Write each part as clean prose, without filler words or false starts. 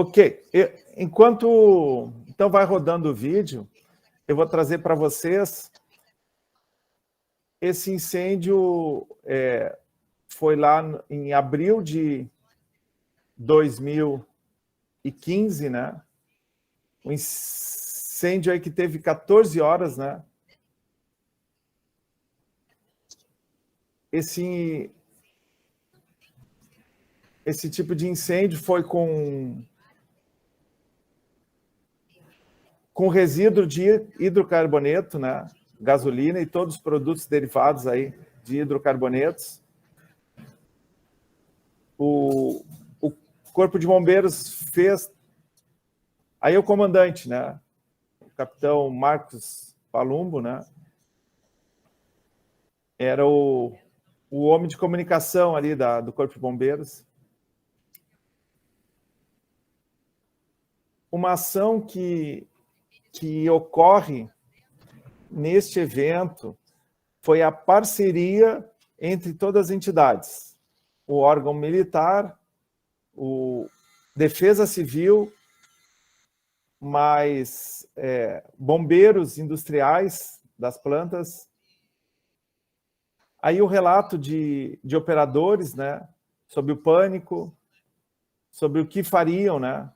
Ok, enquanto então vai rodando o vídeo, eu vou trazer para vocês esse incêndio. Foi lá em abril de 2015, né? Um incêndio aí que teve 14 horas, né? Esse tipo de incêndio foi com resíduo de hidrocarboneto, né? Gasolina e todos os produtos derivados aí de hidrocarbonetos. O Corpo de Bombeiros fez... Aí o comandante, né? O capitão Marcos Palumbo, né? Era o homem de comunicação ali do Corpo de Bombeiros. Uma ação que ocorre neste evento foi a parceria entre todas as entidades. O órgão militar, o Defesa Civil, mais bombeiros industriais das plantas. Aí o relato de operadores, né, sobre o pânico, sobre o que fariam, né?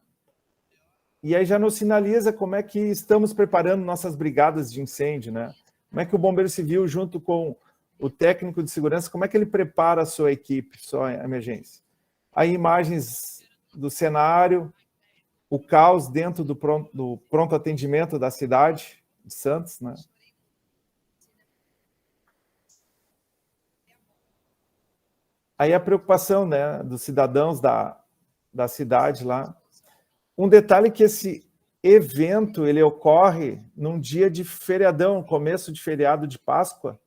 E aí já nos sinaliza como é que estamos preparando nossas brigadas de incêndio, né? Como é que o bombeiro civil, junto com o técnico de segurança, como é que ele prepara a sua equipe, sua emergência? Aí imagens do cenário, o caos dentro do pronto atendimento da cidade de Santos, né? Aí a preocupação, né, dos cidadãos da cidade lá. Um detalhe que esse evento ele ocorre num dia de feriadão, começo de feriado de Páscoa,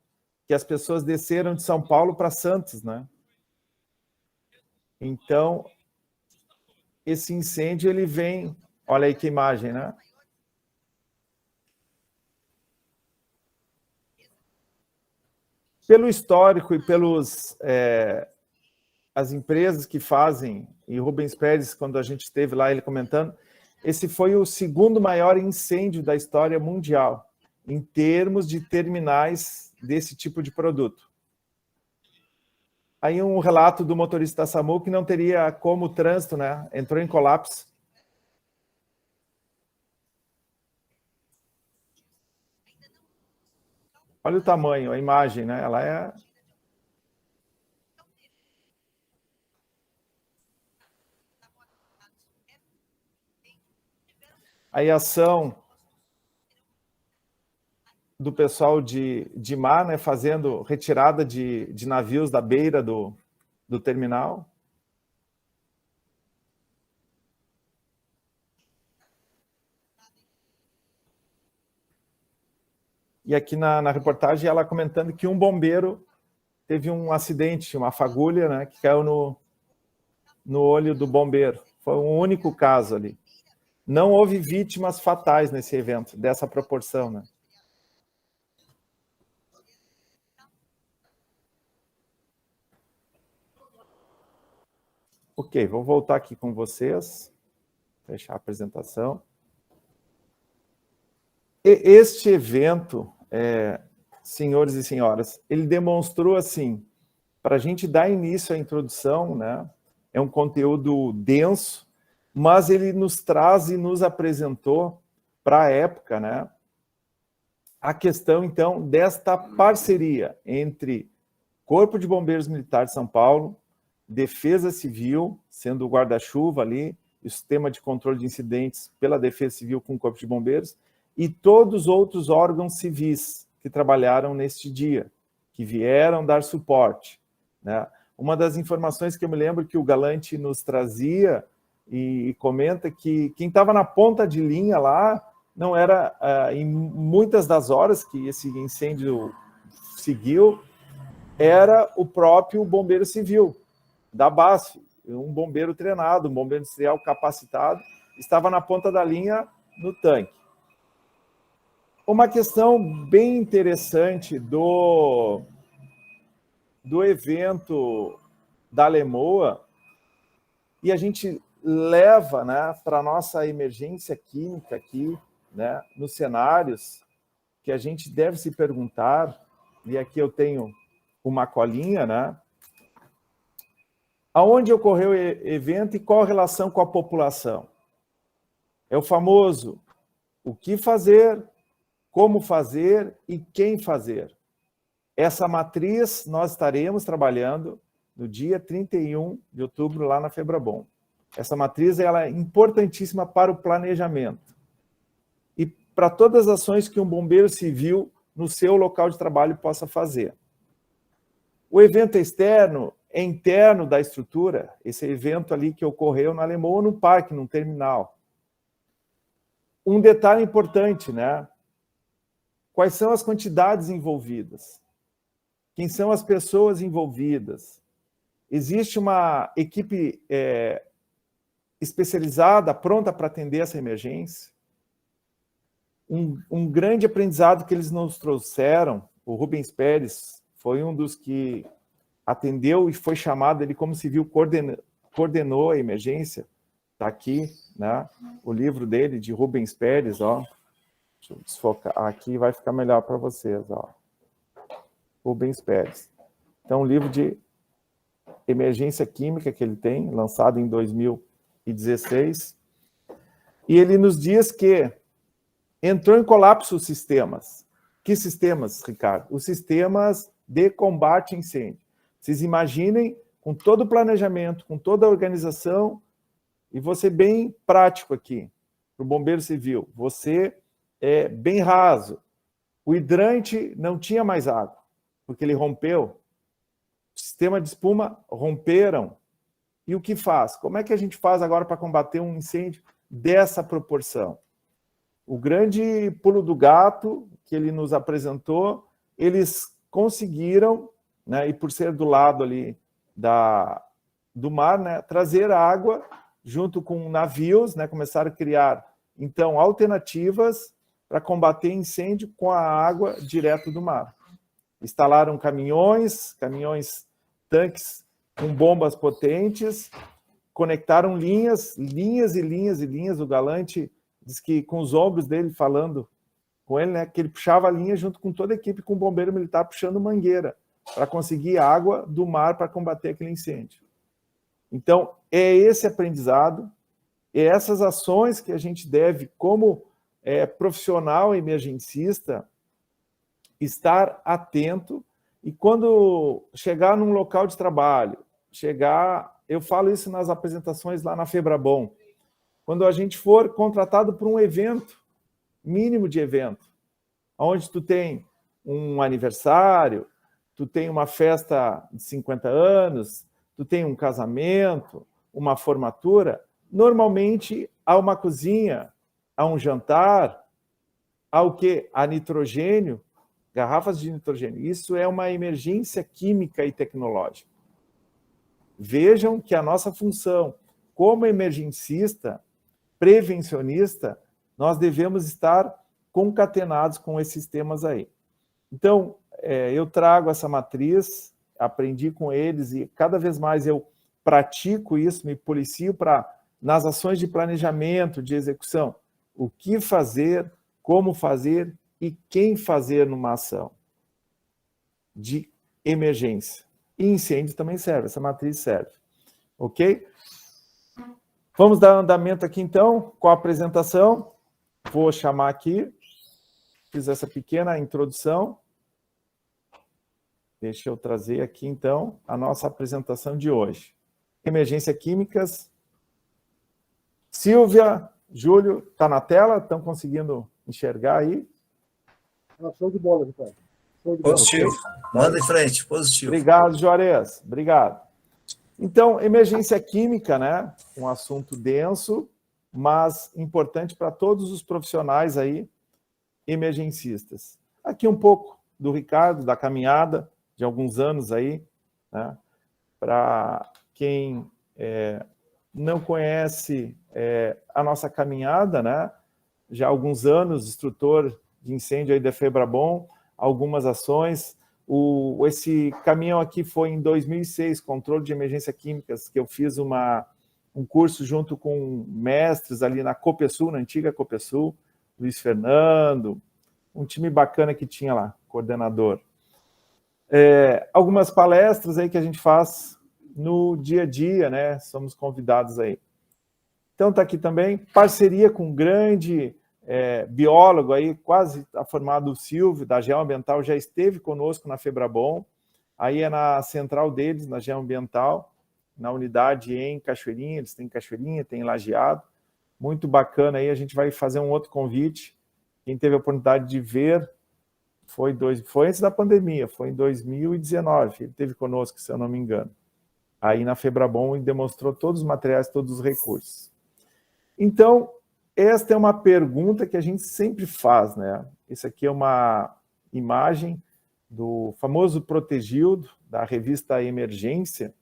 que as pessoas desceram de São Paulo para Santos, né? Então, esse incêndio ele vem... Olha aí que imagem, né? Pelo histórico e pelos... as empresas que fazem, e Rubens Pérez, quando a gente esteve lá, ele comentando, esse foi o segundo maior incêndio da história mundial, em termos de terminais desse tipo de produto. Aí um relato do motorista da SAMU que não teria como o trânsito, né? Entrou em colapso. Olha o tamanho, a imagem, né? Ela é... Aí a ação do pessoal de mar, né, fazendo retirada de navios da beira do terminal. E aqui na reportagem ela comentando que um bombeiro teve um acidente, uma fagulha, né, que caiu no olho do bombeiro. Foi um único caso ali. Não houve vítimas fatais nesse evento, dessa proporção, né? Ok, vou voltar aqui com vocês. Fechar a apresentação. Este evento, senhores e senhoras, ele demonstrou assim, para a gente dar início à introdução, né? É um conteúdo denso, mas ele nos traz e nos apresentou para a época, né? A questão, então, desta parceria entre Corpo de Bombeiros Militar de São Paulo, Defesa Civil, sendo o guarda-chuva ali, o sistema de controle de incidentes pela Defesa Civil com o Corpo de Bombeiros, e todos os outros órgãos civis que trabalharam neste dia, que vieram dar suporte, né? Uma das informações que eu me lembro que o Galante nos trazia e comenta que quem estava na ponta de linha lá não era, em muitas das horas que esse incêndio seguiu, era o próprio bombeiro civil da BASF, um bombeiro treinado, um bombeiro industrial capacitado, estava na ponta da linha no tanque. Uma questão bem interessante do evento da Lemoa, e a gente leva, né, para a nossa emergência química aqui, né, nos cenários que a gente deve se perguntar, e aqui eu tenho uma colinha, né? Aonde ocorreu o evento e qual a relação com a população? É o famoso o que fazer, como fazer e quem fazer. Essa matriz nós estaremos trabalhando no dia 31 de outubro lá na Febrabom. Essa matriz ela é importantíssima para o planejamento e para todas as ações que um bombeiro civil no seu local de trabalho possa fazer. O evento externo é interno da estrutura, esse evento ali que ocorreu na Alemoa, no parque, no terminal. Um detalhe importante, né? Quais são as quantidades envolvidas? Quem são as pessoas envolvidas? Existe uma equipe especializada, pronta para atender essa emergência? Um grande aprendizado que eles nos trouxeram, o Rubens Pérez foi um dos que atendeu e foi chamado, ele como civil coordenou a emergência, está aqui, né? O livro dele, de Rubens Pérez, ó. Deixa eu desfocar, aqui vai ficar melhor para vocês, ó. Rubens Pérez. Então, um livro de emergência química que ele tem, lançado em 2016, e ele nos diz que entrou em colapso os sistemas. Que sistemas, Ricardo? Os sistemas de combate a incêndio. Vocês imaginem, com todo o planejamento, com toda a organização, e você bem prático aqui, para o bombeiro civil, você é bem raso. O hidrante não tinha mais água, porque ele rompeu. O sistema de espuma romperam. E o que faz? Como é que a gente faz agora para combater um incêndio dessa proporção? O grande pulo do gato que ele nos apresentou, eles conseguiram, né, e por ser do lado ali do mar, né, trazer água junto com navios, né, começaram a criar, então, alternativas para combater incêndio com a água direto do mar. Instalaram caminhões, tanques com bombas potentes, conectaram linhas e linhas e linhas. O Galante diz que com os ombros dele falando com ele, né, que ele puxava a linha junto com toda a equipe, com o bombeiro militar puxando mangueira para conseguir água do mar para combater aquele incêndio. Então, é esse aprendizado, é essas ações que a gente deve, como profissional emergencista, estar atento, e quando chegar num local de trabalho, eu falo isso nas apresentações lá na Febrabom, quando a gente for contratado por um evento, mínimo de evento, onde tu tem um aniversário, tu tem uma festa de 50 anos, tu tem um casamento, uma formatura, normalmente há uma cozinha, há um jantar, há o quê? Há nitrogênio, garrafas de nitrogênio. Isso é uma emergência química e tecnológica. Vejam que a nossa função como emergencista, prevencionista, nós devemos estar concatenados com esses temas aí. Então, eu trago essa matriz, aprendi com eles e cada vez mais eu pratico isso, me policio para, nas ações de planejamento, de execução, o que fazer, como fazer e quem fazer numa ação de emergência. E incêndio também serve, essa matriz serve. Ok? Vamos dar andamento aqui, então, com a apresentação. Vou chamar aqui, fiz essa pequena introdução. Deixa eu trazer aqui, então, a nossa apresentação de hoje. Emergência químicas. Silvia, Júlio, está na tela? Estão conseguindo enxergar aí? Show de bola, Ricardo. Positivo. Manda em frente, positivo. Obrigado, Juarez. Obrigado. Então, emergência química, né? Um assunto denso, mas importante para todos os profissionais aí, emergencistas. Aqui um pouco do Ricardo, da caminhada de alguns anos aí, né? Para quem não conhece a nossa caminhada, né? Já há alguns anos, instrutor de incêndio aí da Febrabom, algumas ações. Esse caminhão aqui foi em 2006, controle de emergência químicas, que eu fiz uma um curso junto com mestres ali na Copesul, na antiga Copesul, Luiz Fernando, um time bacana que tinha lá, coordenador. Algumas palestras aí que a gente faz no dia a dia, né? Somos convidados aí. Então está aqui também, parceria com um grande biólogo aí, quase formado, o Silvio, da Geoambiental, já esteve conosco na Febrabom, aí é na central deles, na Geoambiental, na unidade em Cachoeirinha, eles têm Cachoeirinha, tem Lajeado, muito bacana aí, a gente vai fazer um outro convite, quem teve a oportunidade de ver, foi antes da pandemia, foi em 2019, ele esteve conosco, se eu não me engano, aí na Febrabom e demonstrou todos os materiais, todos os recursos. Então, esta é uma pergunta que a gente sempre faz, né? Isso aqui é uma imagem do famoso Protegildo, da revista Emergência.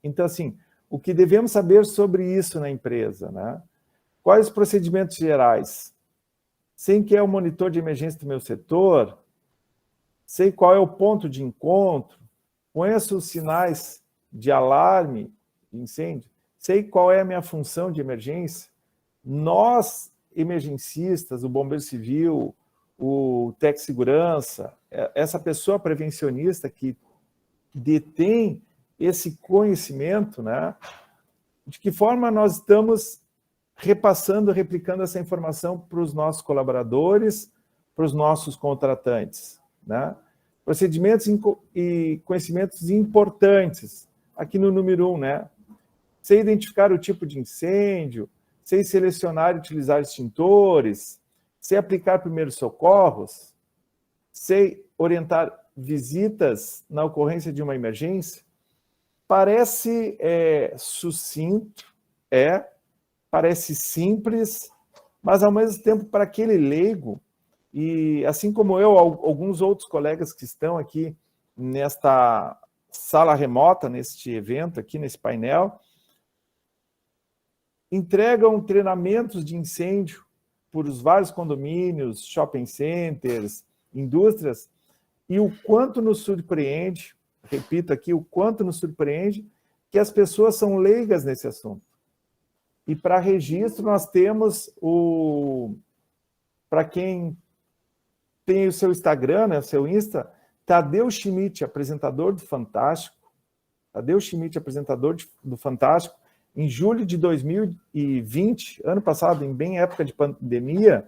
Então, assim, o que devemos saber sobre isso na empresa, né? Quais os procedimentos gerais? Sei quem é o monitor de emergência do meu setor, sei qual é o ponto de encontro, conheço os sinais de alarme de incêndio, sei qual é a minha função de emergência. Nós, emergencistas, o bombeiro civil, o técnico de segurança, essa pessoa prevencionista que detém esse conhecimento, né? De que forma nós estamos repassando, replicando essa informação para os nossos colaboradores, para os nossos contratantes, né? Procedimentos e conhecimentos importantes, aqui no número 1, né? Sei identificar o tipo de incêndio, sei selecionar e utilizar extintores, sei aplicar primeiros socorros, sei orientar visitas na ocorrência de uma emergência. Parece sucinto, parece simples, mas ao mesmo tempo para aquele leigo, e assim como eu, alguns outros colegas que estão aqui nesta sala remota, neste evento aqui, nesse painel, entregam treinamentos de incêndio por os vários condomínios, shopping centers, indústrias, e o quanto nos surpreende, repito aqui, o quanto nos surpreende que as pessoas são leigas nesse assunto. E para registro nós temos para quem tem o seu Instagram, né, o seu Insta, Tadeu Schmidt, apresentador do Fantástico, Tadeu Schmidt, apresentador do Fantástico, em julho de 2020, ano passado, em bem época de pandemia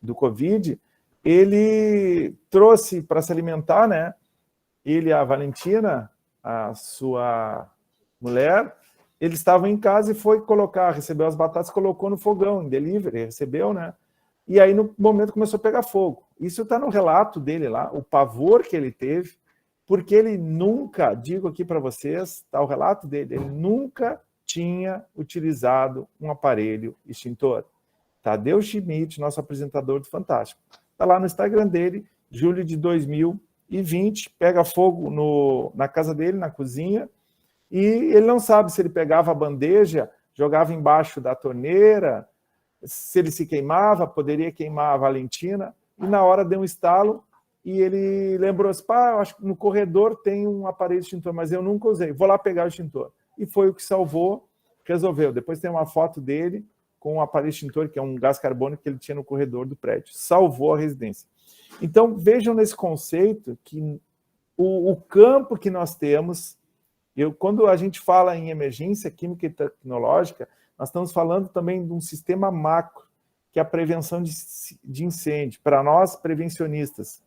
do Covid, ele trouxe para se alimentar, né? Ele e a Valentina, a sua mulher, eles estavam em casa e foi recebeu as batatas, colocou no fogão, em delivery, recebeu, né? E aí, no momento, começou a pegar fogo. Isso está no relato dele lá, o pavor que ele teve, porque ele nunca, digo aqui para vocês, está o relato dele, ele nunca tinha utilizado um aparelho extintor. Tadeu Schmidt, nosso apresentador do Fantástico. Está lá no Instagram dele, julho de 2020, pega fogo na casa dele, na cozinha, e ele não sabe se ele pegava a bandeja, jogava embaixo da torneira, se ele se queimava, poderia queimar a Valentina, e na hora deu um estalo, e ele lembrou assim, eu acho que no corredor tem um aparelho extintor, mas eu nunca usei, vou lá pegar o extintor. E foi o que salvou, resolveu. Depois tem uma foto dele com um aparelho extintor, que é um gás carbônico que ele tinha no corredor do prédio. Salvou a residência. Então, vejam nesse conceito que o campo que nós temos, quando a gente fala em emergência química e tecnológica, nós estamos falando também de um sistema macro, que é a prevenção de incêndio. Para nós, prevencionistas,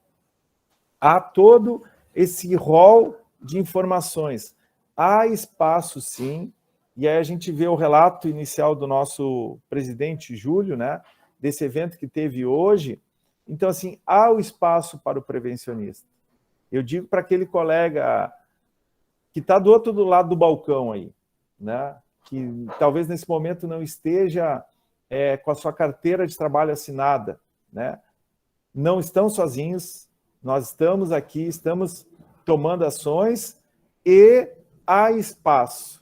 há todo esse rol de informações. Há espaço, sim, e aí a gente vê o relato inicial do nosso presidente Júlio, né, desse evento que teve hoje. Então, assim, há o espaço para o prevencionista. Eu digo para aquele colega que está do outro lado do balcão aí, né, que talvez nesse momento não esteja com a sua carteira de trabalho assinada, né, não estão sozinhos, nós estamos aqui, estamos tomando ações e há espaço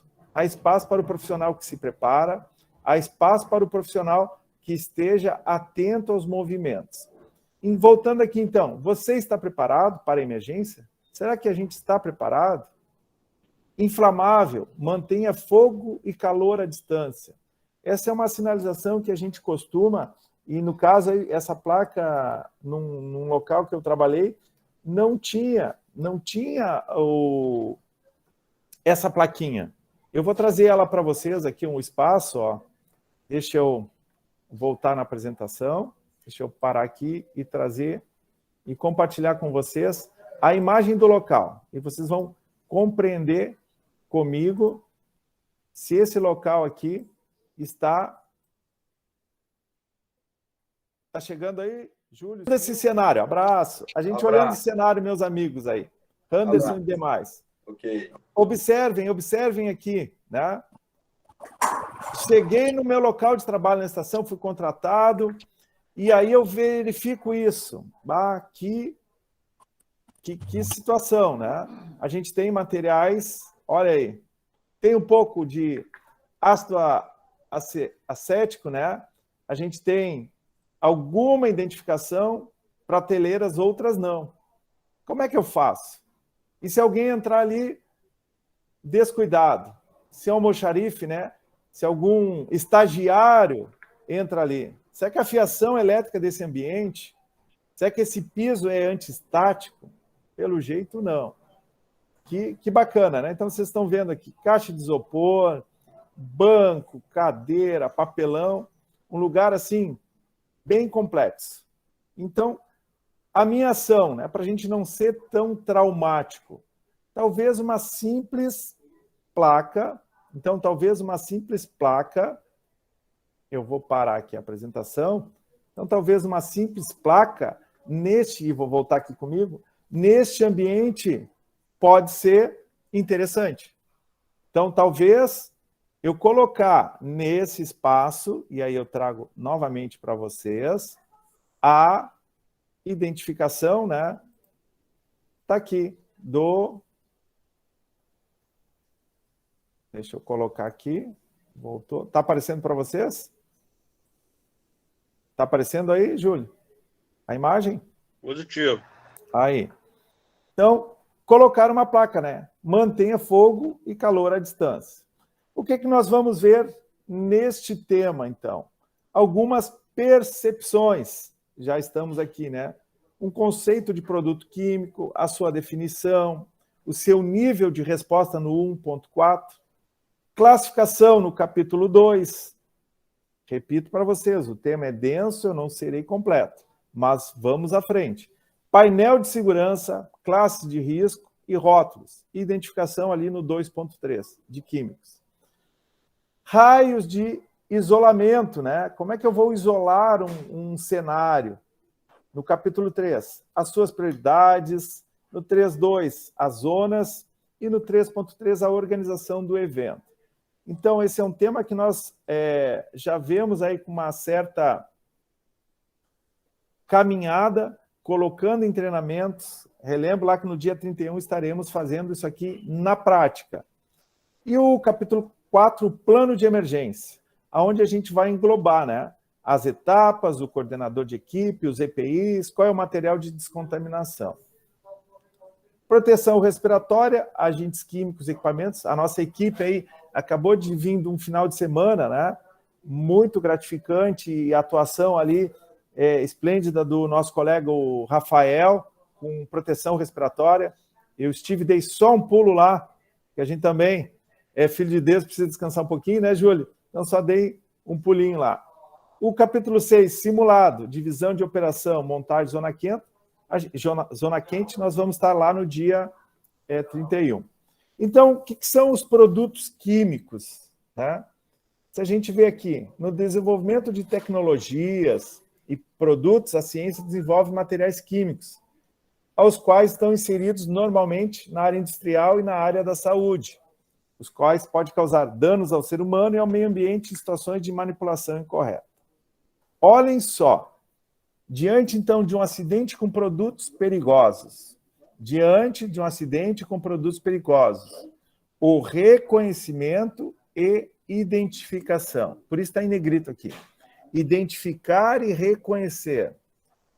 para o profissional que se prepara, há espaço para o profissional que esteja atento aos movimentos. E voltando aqui, então, você está preparado para a emergência? Será que a gente está preparado? Inflamável, mantenha fogo e calor à distância. Essa é uma sinalização que a gente costuma, e no caso, essa placa, num local que eu trabalhei, não tinha essa plaquinha. Eu vou trazer ela para vocês aqui, um espaço, ó. Deixa eu voltar na apresentação, deixa eu parar aqui e trazer e compartilhar com vocês a imagem do local. E vocês vão compreender comigo se esse local aqui está chegando aí, Júlio? Esse cenário, abraço. A gente olhando esse cenário, meus amigos aí. Anderson e demais. Ok. Observem aqui, né? Cheguei no meu local de trabalho na estação, fui contratado, e aí eu verifico isso. Ah, que situação, né? A gente tem materiais, olha aí, tem um pouco de ácido acético, né? A gente tem alguma identificação, prateleiras, outras não. Como é que eu faço? E se alguém entrar ali descuidado? Se é um almoxarife, né? Se algum estagiário entra ali? Será que a fiação elétrica desse ambiente? Será que esse piso é antiestático? Pelo jeito, não. Que bacana, né? Então, vocês estão vendo aqui caixa de isopor, banco, cadeira, papelão, um lugar assim bem complexo. Então, a minha ação, né, para a gente não ser tão traumático, talvez uma simples placa. Então, talvez uma simples placa, eu vou parar aqui a apresentação. Então, talvez uma simples placa e vou voltar aqui comigo, neste ambiente pode ser interessante. Então, talvez eu colocar nesse espaço, e aí eu trago novamente para vocês, a identificação, né? Está aqui, Deixa eu colocar aqui. Voltou. Está aparecendo para vocês? Está aparecendo aí, Júlio? A imagem? Positivo. Aí. Então, colocar uma placa, né? Mantenha fogo e calor à distância. O que nós vamos ver neste tema, então? Algumas percepções. Já estamos aqui, né? Um conceito de produto químico, a sua definição, o seu nível de resposta no 1.4, classificação no capítulo 2. Repito para vocês, o tema é denso, eu não serei completo, mas vamos à frente. Painel de segurança, classes de risco e rótulos. Identificação ali no 2.3, de químicos. Raios de isolamento, né? Como é que eu vou isolar um cenário? No capítulo 3, as suas prioridades. No 3.2, as zonas. E no 3.3, a organização do evento. Então, esse é um tema que nós já vemos aí com uma certa caminhada, colocando em treinamentos. Relembro lá que no dia 31 estaremos fazendo isso aqui na prática. E o capítulo 4, o plano de emergência, onde a gente vai englobar, né, as etapas, o coordenador de equipe, os EPIs, qual é o material de descontaminação. Proteção respiratória, agentes químicos, equipamentos. A nossa equipe aí acabou de vir de um final de semana, né, muito gratificante, e a atuação ali esplêndida do nosso colega, o Rafael, com proteção respiratória. Eu dei só um pulo lá, que a gente também é filho de Deus, precisa descansar um pouquinho, né, Júlio? Então, só dei um pulinho lá. O capítulo 6, simulado, divisão de operação, montagem zona quente. Zona quente, nós vamos estar lá no dia 31. Então, o que são os produtos químicos, né? Se a gente vê aqui, no desenvolvimento de tecnologias e produtos, a ciência desenvolve materiais químicos, aos quais estão inseridos normalmente na área industrial e na área da saúde, os quais podem causar danos ao ser humano e ao meio ambiente em situações de manipulação incorreta. Olhem só, diante, então, de um acidente com produtos perigosos, o reconhecimento e identificação. Por isso está em negrito aqui. Identificar e reconhecer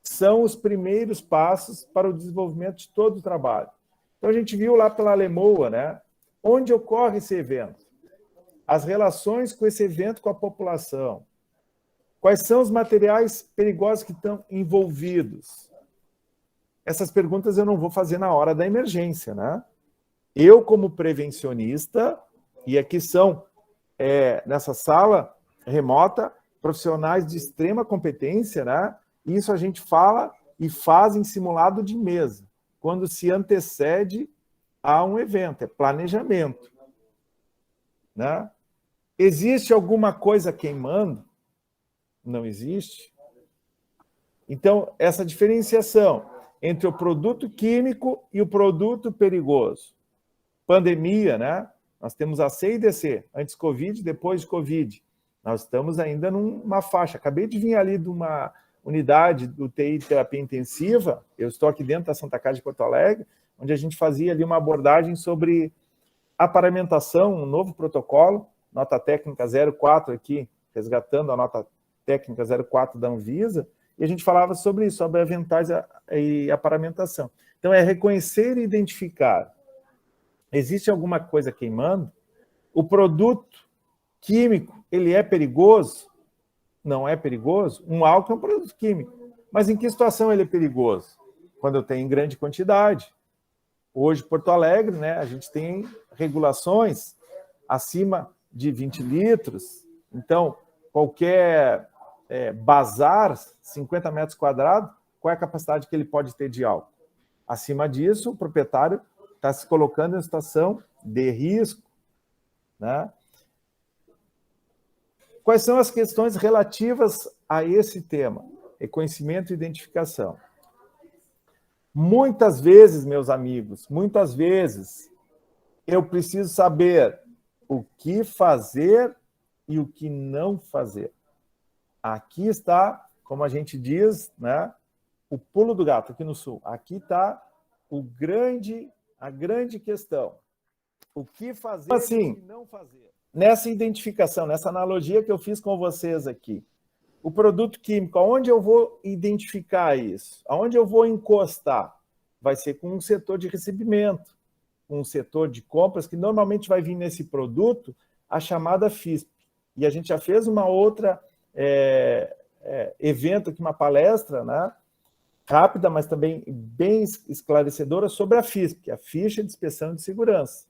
são os primeiros passos para o desenvolvimento de todo o trabalho. Então, a gente viu lá pela Lemoa, né, Onde ocorre esse evento? As relações com esse evento com a população. Quais são os materiais perigosos que estão envolvidos? Essas perguntas eu não vou fazer na hora da emergência, né? Eu, como prevencionista, e aqui são, nessa sala remota, profissionais de extrema competência, né? Isso a gente fala e faz em simulado de mesa, quando se antecede a um evento, é planejamento, né? Existe alguma coisa queimando? Não existe. Então, essa diferenciação entre o produto químico e o produto perigoso. Pandemia, né? Nós temos a C e DC, antes Covid, depois de Covid. Nós estamos ainda numa faixa. Acabei de vir ali de uma unidade do TI de terapia intensiva, eu estou aqui dentro da Santa Casa de Porto Alegre, onde a gente fazia ali uma abordagem sobre aparamentação, um novo protocolo, nota técnica 04 aqui, resgatando a nota técnica 04 da Anvisa, e a gente falava sobre isso, sobre aventais e aparamentação. Então, é reconhecer e identificar. Existe alguma coisa queimando? O produto químico, ele é perigoso? Não é perigoso? Um álcool é um produto químico. Mas em que situação ele é perigoso? Quando eu tenho em grande quantidade. Hoje, Porto Alegre, né, a gente tem regulações acima de 20 litros. Então, qualquer bazar, 50 metros quadrados, qual é a capacidade que ele pode ter de álcool? Acima disso, o proprietário está se colocando em situação de risco, né? Quais são as questões relativas a esse tema? Reconhecimento e identificação. Muitas vezes, meus amigos, muitas vezes, eu preciso saber o que fazer e o que não fazer. Aqui está, como a gente diz, né, o pulo do gato aqui no Sul. Aqui está a grande questão. O que fazer e o que não fazer. Nessa identificação, nessa analogia que eu fiz com vocês aqui, o produto químico, aonde eu vou identificar isso? Aonde eu vou encostar? Vai ser com um setor de recebimento, um setor de compras, que normalmente vai vir nesse produto a chamada FISP. E a gente já fez uma outra evento aqui, uma palestra, né, rápida, mas também bem esclarecedora sobre a FISP, que é a Ficha de Inspeção de Segurança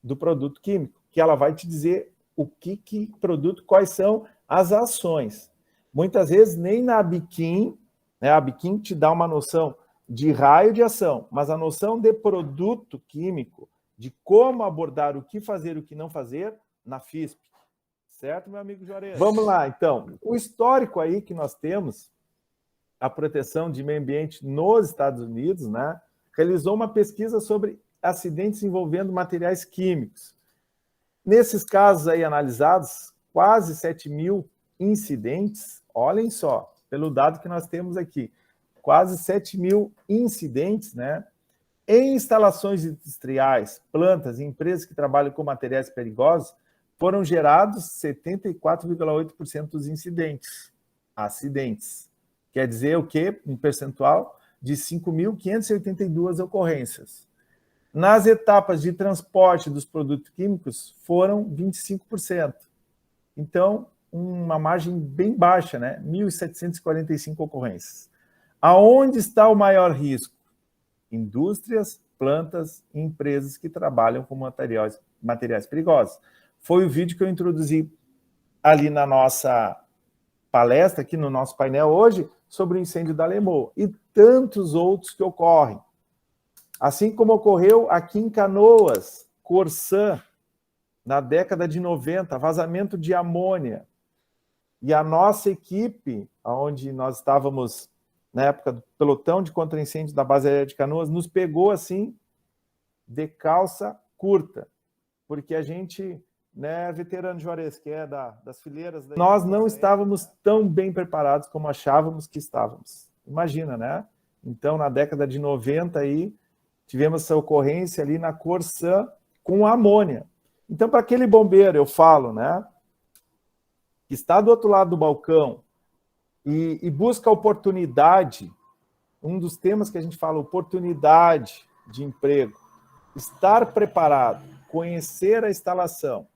do Produto Químico, que ela vai te dizer o que produto, quais são as ações. Muitas vezes nem na Abiquim, né, a Abiquim te dá uma noção de raio de ação, mas a noção de produto químico, de como abordar o que fazer e o que não fazer, na FISP. Certo, meu amigo Juarez? Vamos lá, então. O histórico aí que nós temos, a proteção de meio ambiente nos Estados Unidos, né, realizou uma pesquisa sobre acidentes envolvendo materiais químicos. Nesses casos aí analisados, quase 7 mil incidentes, olhem só, pelo dado que nós temos aqui, quase 7 mil incidentes, né, em instalações industriais, plantas e empresas que trabalham com materiais perigosos, foram gerados 74,8% dos incidentes, acidentes. Quer dizer o quê? Um percentual de 5.582 ocorrências. Nas etapas de transporte dos produtos químicos, foram 25%. Então, uma margem bem baixa, né? 1.745 ocorrências. Aonde está o maior risco? Indústrias, plantas e empresas que trabalham com materiais perigosos. Foi o vídeo que eu introduzi ali na nossa palestra, aqui no nosso painel hoje, sobre o incêndio da Lemoa e tantos outros que ocorrem. Assim como ocorreu aqui em Canoas, Corsã, na década de 90, vazamento de amônia. E a nossa equipe, onde nós estávamos na época do pelotão de contra-incêndio da base aérea de Canoas, nos pegou assim, de calça curta, porque a gente, né, veterano Juarez, que é das fileiras... Nós não estávamos tão bem preparados como achávamos que estávamos. Imagina, né? Então, na década de 90, aí, tivemos essa ocorrência ali na Corsã com amônia. Então, para aquele bombeiro, eu falo, né, que está do outro lado do balcão e busca oportunidade, um dos temas que a gente fala, oportunidade de emprego, estar preparado. conhecer a instalação.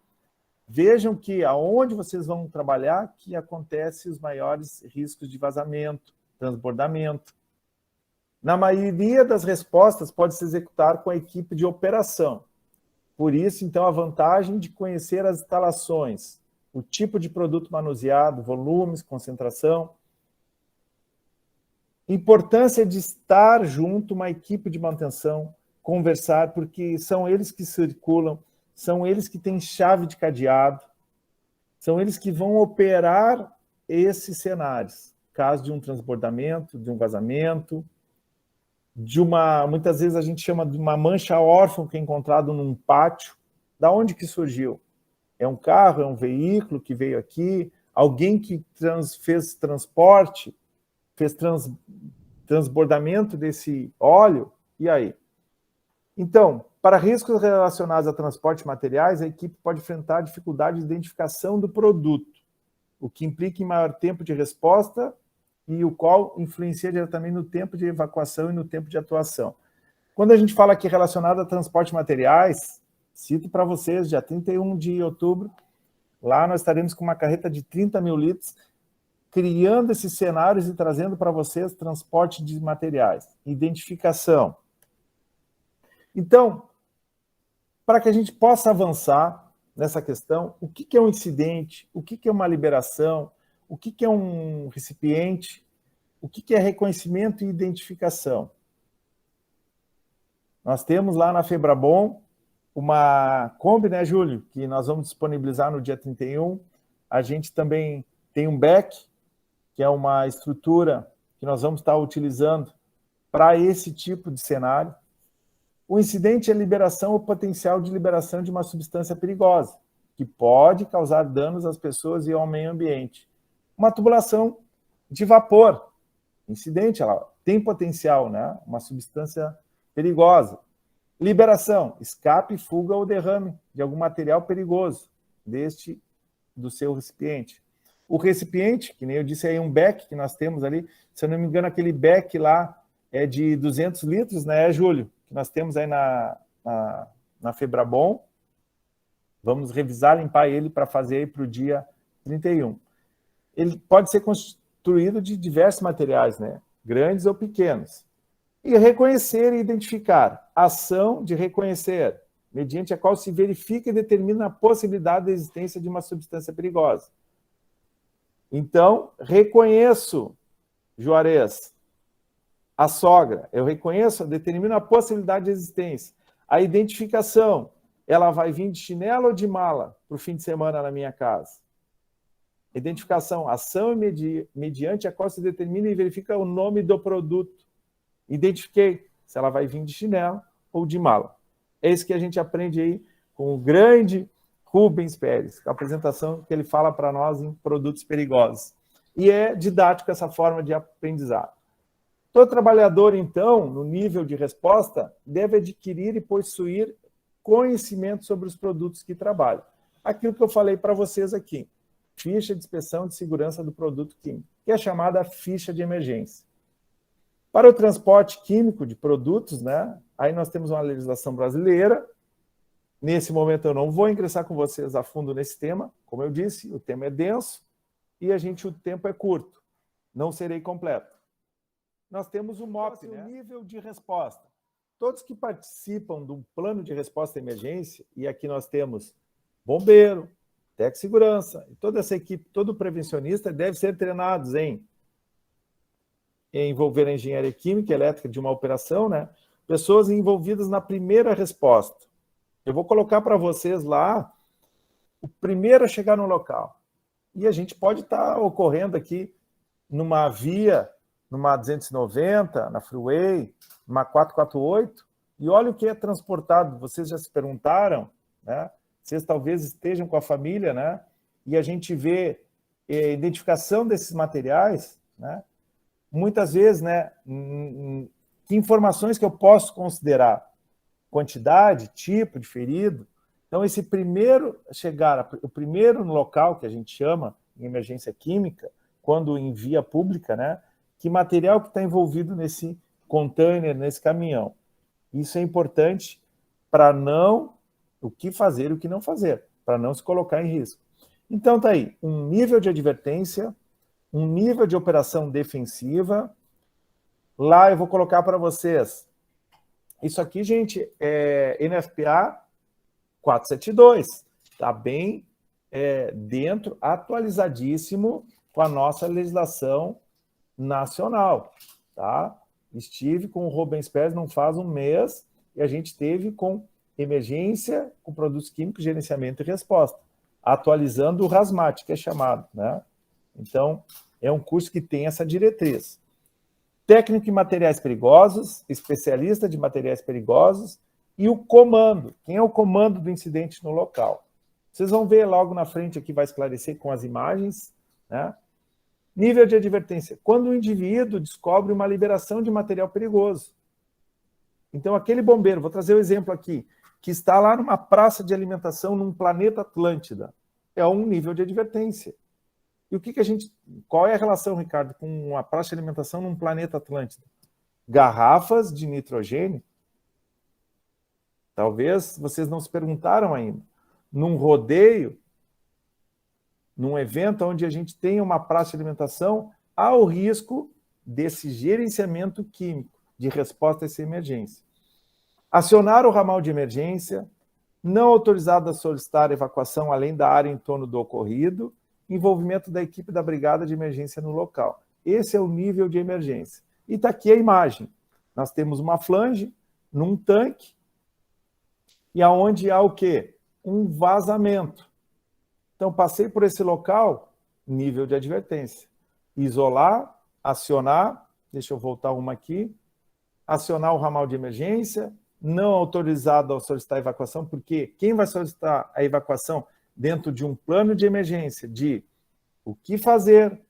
Vejam que aonde vocês vão trabalhar que acontecem os maiores riscos de vazamento, transbordamento. Na maioria das respostas pode se executar com a equipe de operação. Por isso, então, a vantagem de conhecer as instalações, o tipo de produto manuseado, volumes, concentração. Importância de estar junto uma equipe de manutenção, conversar, porque são eles que circulam, são eles que têm chave de cadeado, são eles que vão operar esses cenários, caso de um transbordamento, de um vazamento, muitas vezes a gente chama de uma mancha órfã que é encontrado num pátio. Da onde que surgiu? É um carro, é um veículo que veio aqui, alguém que fez transporte, fez transbordamento desse óleo, e aí? Então, para riscos relacionados a transporte de materiais, a equipe pode enfrentar dificuldade de identificação do produto, o que implica em maior tempo de resposta e o qual influencia diretamente no tempo de evacuação e no tempo de atuação. Quando a gente fala aqui relacionado a transporte de materiais, cito para vocês, dia 31 de outubro, lá nós estaremos com uma carreta de 30 mil litros, criando esses cenários e trazendo para vocês transporte de materiais, identificação. Então, para que a gente possa avançar nessa questão, o que é um incidente, o que é uma liberação, o que é um recipiente, o que é reconhecimento e identificação. Nós temos lá na Febrabom uma Kombi, né, Júlio, que nós vamos disponibilizar no dia 31. A gente também tem um BEC, que é uma estrutura que nós vamos estar utilizando para esse tipo de cenário. O incidente é liberação ou potencial de liberação de uma substância perigosa, que pode causar danos às pessoas e ao meio ambiente. Uma tubulação de vapor, incidente, ela tem potencial, né? Uma substância perigosa. Liberação, escape, fuga ou derrame de algum material perigoso do seu recipiente. O recipiente, que nem eu disse aí, um BEC que nós temos ali, se eu não me engano, aquele BEC lá é de 200 litros, né, Júlio? Que nós temos aí na Febrabom. Vamos revisar, limpar ele para fazer aí para o dia 31. Ele pode ser construído de diversos materiais, né? Grandes ou pequenos. E reconhecer e identificar. Ação de reconhecer, mediante a qual se verifica e determina a possibilidade da existência de uma substância perigosa. Então, reconheço, Juarez, a sogra, eu reconheço, determino a possibilidade de existência. A identificação, ela vai vir de chinelo ou de mala para o fim de semana na minha casa? Identificação, ação mediante a qual se determina e verifica o nome do produto. Identifiquei se ela vai vir de chinelo ou de mala. É isso que a gente aprende aí com o grande Rubens Pérez, a apresentação que ele fala para nós em produtos perigosos. E é didático essa forma de aprendizado. Todo trabalhador, então, no nível de resposta, deve adquirir e possuir conhecimento sobre os produtos que trabalha. Aquilo que eu falei para vocês aqui, ficha de inspeção de segurança do produto químico, que é chamada ficha de emergência. Para o transporte químico de produtos, né, aí nós temos uma legislação brasileira. Nesse momento eu não vou ingressar com vocês a fundo nesse tema, como eu disse, o tema é denso e o tempo é curto, não serei completo. Nós temos o MOP, né? O nível de resposta. Todos que participam de um plano de resposta à emergência, e aqui nós temos bombeiro, técnico de segurança, e toda essa equipe, todo prevencionista deve ser treinados em envolver a engenharia química e elétrica de uma operação, né? Pessoas envolvidas na primeira resposta. Eu vou colocar para vocês lá o primeiro a chegar no local. E a gente pode estar ocorrendo aqui numa via, numa 290, na Freeway, numa 448, e olha o que é transportado. Vocês já se perguntaram, né? Vocês talvez estejam com a família, né? E a gente vê a identificação desses materiais, né? Muitas vezes, né? Que informações que eu posso considerar? Quantidade, tipo de ferido. Então, esse primeiro o primeiro no local, que a gente chama em emergência química, quando em via pública, né? Que material que está envolvido nesse container, nesse caminhão. Isso é importante para não o que fazer e o que não fazer, para não se colocar em risco. Então tá aí, um nível de advertência, um nível de operação defensiva. Lá eu vou colocar para vocês. Isso aqui, gente, é NFPA 472. Está bem dentro, atualizadíssimo com a nossa legislação nacional. Tá? Estive com o Rubens Pérez não faz um mês e a gente teve com emergência, com produtos químicos, gerenciamento e resposta, atualizando o RASMAT, que é chamado. Né? Então, é um curso que tem essa diretriz. Técnico em materiais perigosos, especialista de materiais perigosos e o comando. Quem é o comando do incidente no local? Vocês vão ver logo na frente aqui, vai esclarecer com as imagens. Né? Nível de advertência. Quando o indivíduo descobre uma liberação de material perigoso. Então, aquele bombeiro, vou trazer o exemplo aqui, que está lá numa praça de alimentação num planeta Atlântida, é um nível de advertência. E o que a gente... Qual é a relação, Ricardo, com uma praça de alimentação num planeta Atlântida? Garrafas de nitrogênio. Talvez vocês não se perguntaram ainda. Num rodeio, num evento onde a gente tem uma praça de alimentação, há o risco desse gerenciamento químico de resposta a essa emergência. Acionar o ramal de emergência, não autorizado a solicitar evacuação além da área em torno do ocorrido, envolvimento da equipe da brigada de emergência no local. Esse é o nível de emergência. E está aqui a imagem. Nós temos uma flange num tanque e aonde há o quê? Um vazamento. Então, passei por esse local, nível de advertência. Isolar, acionar, deixa eu voltar uma aqui, acionar o ramal de emergência, não autorizado a solicitar a evacuação, porque quem vai solicitar a evacuação dentro de um plano de emergência de o que fazer,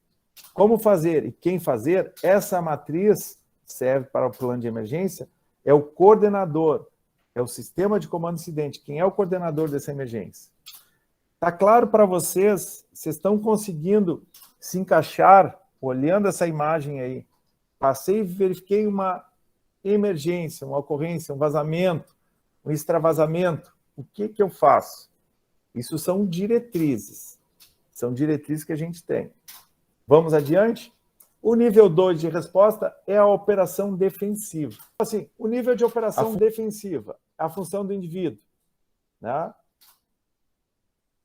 como fazer e quem fazer, essa matriz serve para o plano de emergência, é o coordenador, é o sistema de comando incidente. Quem é o coordenador dessa emergência? Está claro para vocês? Vocês estão conseguindo se encaixar, olhando essa imagem aí? Passei e verifiquei uma emergência, uma ocorrência, um vazamento, um extravasamento. O que eu faço? Isso são diretrizes. São diretrizes que a gente tem. Vamos adiante? O nível 2 de resposta é a operação defensiva. Assim, o nível de operação defensiva, a função do indivíduo, né?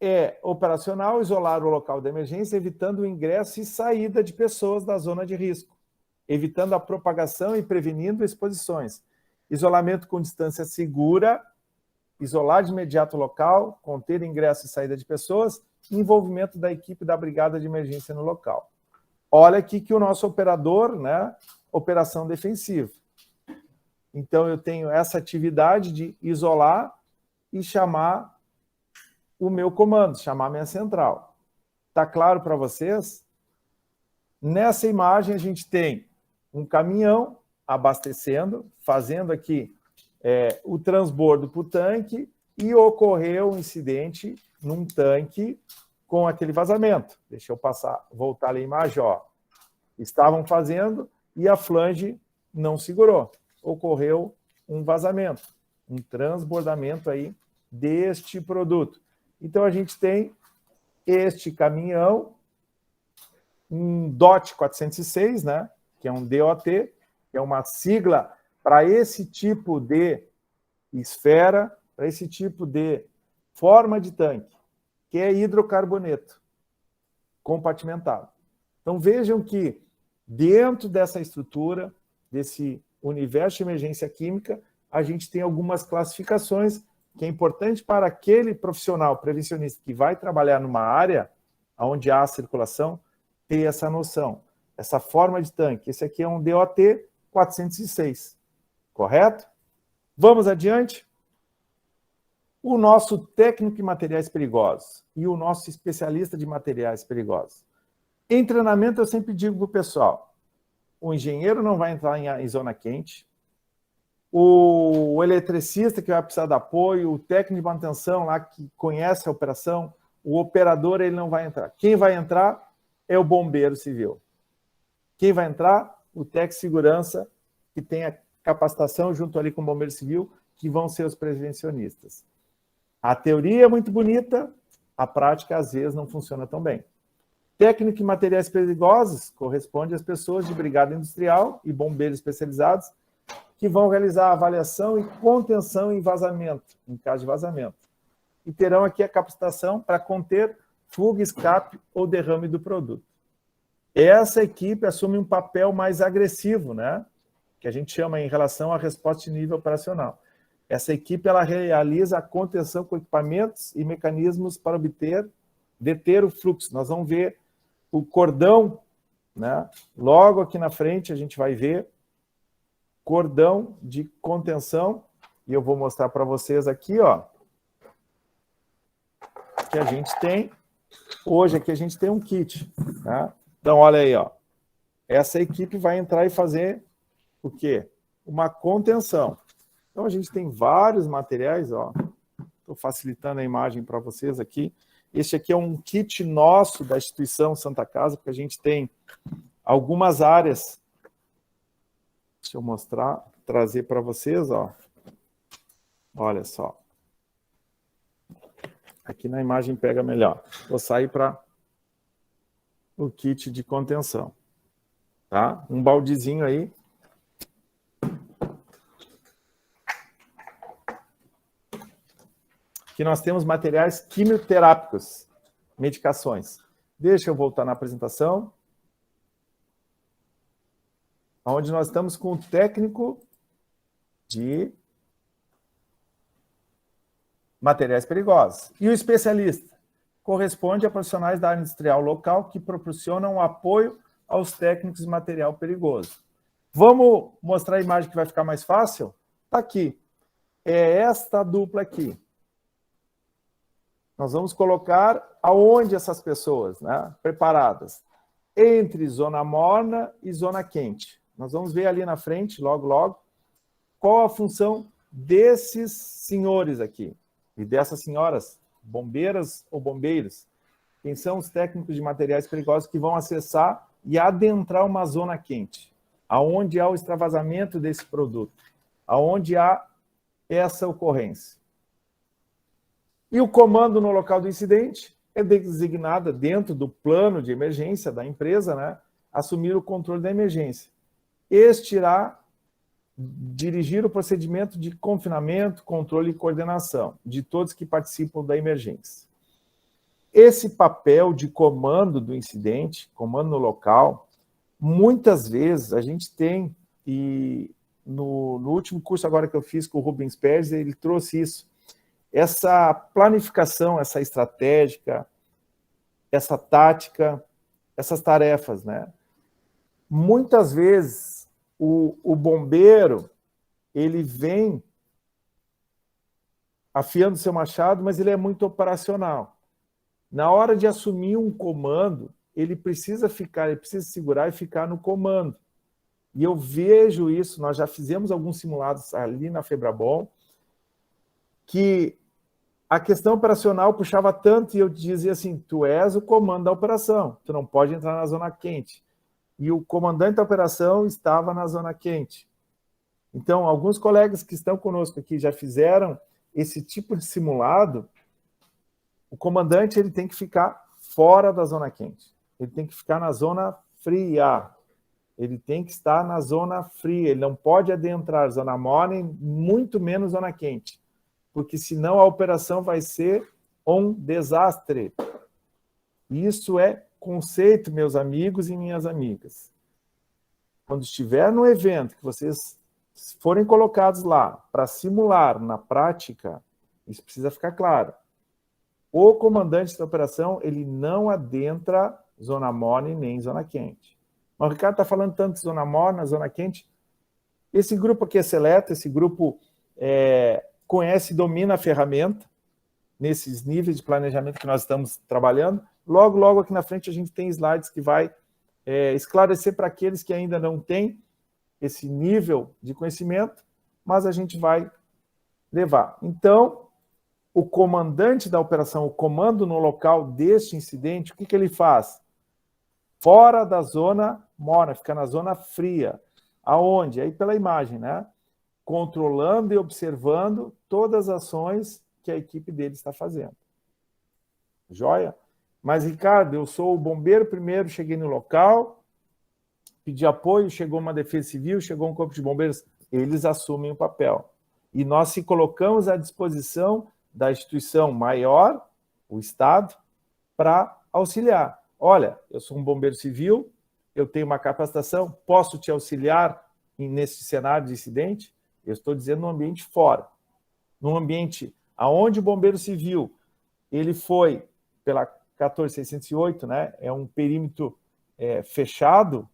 É operacional, isolar o local da emergência, evitando o ingresso e saída de pessoas da zona de risco, evitando a propagação e prevenindo exposições. Isolamento com distância segura, isolar de imediato o local, conter ingresso e saída de pessoas, envolvimento da equipe da brigada de emergência no local. Olha aqui que o nosso operador, né, operação defensiva. Então, eu tenho essa atividade de isolar e chamar o meu comando, chamar minha central. Está claro para vocês? Nessa imagem, a gente tem um caminhão abastecendo, fazendo aqui o transbordo para o tanque e ocorreu um incidente num tanque com aquele vazamento. Deixa eu voltar ali a imagem, ó. Estavam fazendo e a flange não segurou. Ocorreu um vazamento, um transbordamento aí deste produto. Então, a gente tem este caminhão, um DOT 406, né, que é um DOT, que é uma sigla para esse tipo de esfera, para esse tipo de forma de tanque, que é hidrocarboneto compartimentado. Então, vejam que dentro dessa estrutura, desse universo de emergência química, a gente tem algumas classificações que é importante para aquele profissional prevencionista que vai trabalhar numa área onde há circulação, ter essa noção, essa forma de tanque. Esse aqui é um DOT 406, correto? Vamos adiante? O nosso técnico em materiais perigosos e o nosso especialista de materiais perigosos. Em treinamento, eu sempre digo para o pessoal, o engenheiro não vai entrar em zona quente, o eletricista que vai precisar de apoio, o técnico de manutenção lá que conhece a operação, o operador, ele não vai entrar. Quem vai entrar é o bombeiro civil. Quem vai entrar? O técnico de segurança, que tem a capacitação junto ali com o bombeiro civil, que vão ser os prevencionistas. A teoria é muito bonita, a prática às vezes não funciona tão bem. Técnico em materiais perigosos corresponde às pessoas de brigada industrial e bombeiros especializados que vão realizar a avaliação e contenção em vazamento, em caso de vazamento. E terão aqui a capacitação para conter fuga, escape ou derrame do produto. Essa equipe assume um papel mais agressivo, né? Que a gente chama em relação à resposta de nível operacional. Essa equipe ela realiza a contenção com equipamentos e mecanismos para deter o fluxo. Nós vamos ver o cordão, né? Logo aqui na frente a gente vai ver cordão de contenção, e eu vou mostrar para vocês aqui, ó, que a gente tem, hoje aqui a gente tem um kit, tá? Então, olha aí, ó, essa equipe vai entrar e fazer o quê? Uma contenção. Então, a gente tem vários materiais, ó, estou facilitando a imagem para vocês aqui. Este aqui é um kit nosso da instituição Santa Casa, porque a gente tem algumas áreas. Deixa eu mostrar, trazer para vocês, ó. Olha só. Aqui na imagem pega melhor. Vou sair para o kit de contenção. Tá? Um baldezinho aí. Aqui nós temos materiais quimioterápicos, medicações. Deixa eu voltar na apresentação. Onde nós estamos com o técnico de materiais perigosos. E o especialista corresponde a profissionais da área industrial local que proporcionam apoio aos técnicos de material perigoso. Vamos mostrar a imagem que vai ficar mais fácil? Está aqui. É esta dupla aqui. Nós vamos colocar aonde essas pessoas, né, preparadas? Entre zona morna e zona quente. Nós vamos ver ali na frente, logo, logo, qual a função desses senhores aqui. E dessas senhoras, bombeiras ou bombeiros. Quem são os técnicos de materiais perigosos que vão acessar e adentrar uma zona quente, aonde há o extravasamento desse produto, aonde há essa ocorrência. E o comando no local do incidente é designado dentro do plano de emergência da empresa, né, assumir o controle da emergência. Este irá dirigir o procedimento de confinamento, controle e coordenação de todos que participam da emergência. Esse papel de comando do incidente, comando no local, muitas vezes a gente tem, e no último curso agora que eu fiz com o Rubens Pérez, ele trouxe isso, essa planificação, essa estratégica, essa tática, essas tarefas, né? Muitas vezes o bombeiro, ele vem afiando seu machado, mas ele é muito operacional. Na hora de assumir um comando, ele precisa segurar e ficar no comando. E eu vejo isso, nós já fizemos alguns simulados ali na Febrabom, que a questão operacional puxava tanto e eu dizia assim, tu és o comando da operação, tu não pode entrar na zona quente. E o comandante da operação estava na zona quente. Então, alguns colegas que estão conosco aqui já fizeram esse tipo de simulado, o comandante ele tem que ficar fora da zona quente. Ele tem que ficar na zona fria. Ele tem que estar na zona fria. Ele não pode adentrar zona morna, muito menos zona quente. Porque senão a operação vai ser um desastre. Isso é conceito, meus amigos e minhas amigas. Quando estiver no evento que vocês forem colocados lá para simular na prática, isso precisa ficar claro. O comandante da operação, ele não adentra zona morna e nem zona quente. Mas o Ricardo está falando tanto de zona morna, zona quente. Esse grupo aqui é seleto, esse grupo conhece e domina a ferramenta, nesses níveis de planejamento que nós estamos trabalhando. Logo, logo aqui na frente a gente tem slides que vai esclarecer para aqueles que ainda não têm esse nível de conhecimento, mas a gente vai levar. Então, o comandante da operação, o comando no local deste incidente, o que ele faz? Fora da zona morna, fica na zona fria. Aonde? Aí pela imagem, né? Controlando e observando todas as ações que a equipe dele está fazendo. Joia? Mas, Ricardo, eu sou o bombeiro primeiro, cheguei no local, pedi apoio, chegou uma defesa civil, chegou um corpo de bombeiros, eles assumem o papel. E nós se colocamos à disposição da instituição maior, o Estado, para auxiliar. Olha, eu sou um bombeiro civil, eu tenho uma capacitação, posso te auxiliar nesse cenário de incidente? Eu estou dizendo no ambiente fora. No ambiente aonde o bombeiro civil ele foi pela 14608, né, é um perímetro fechado,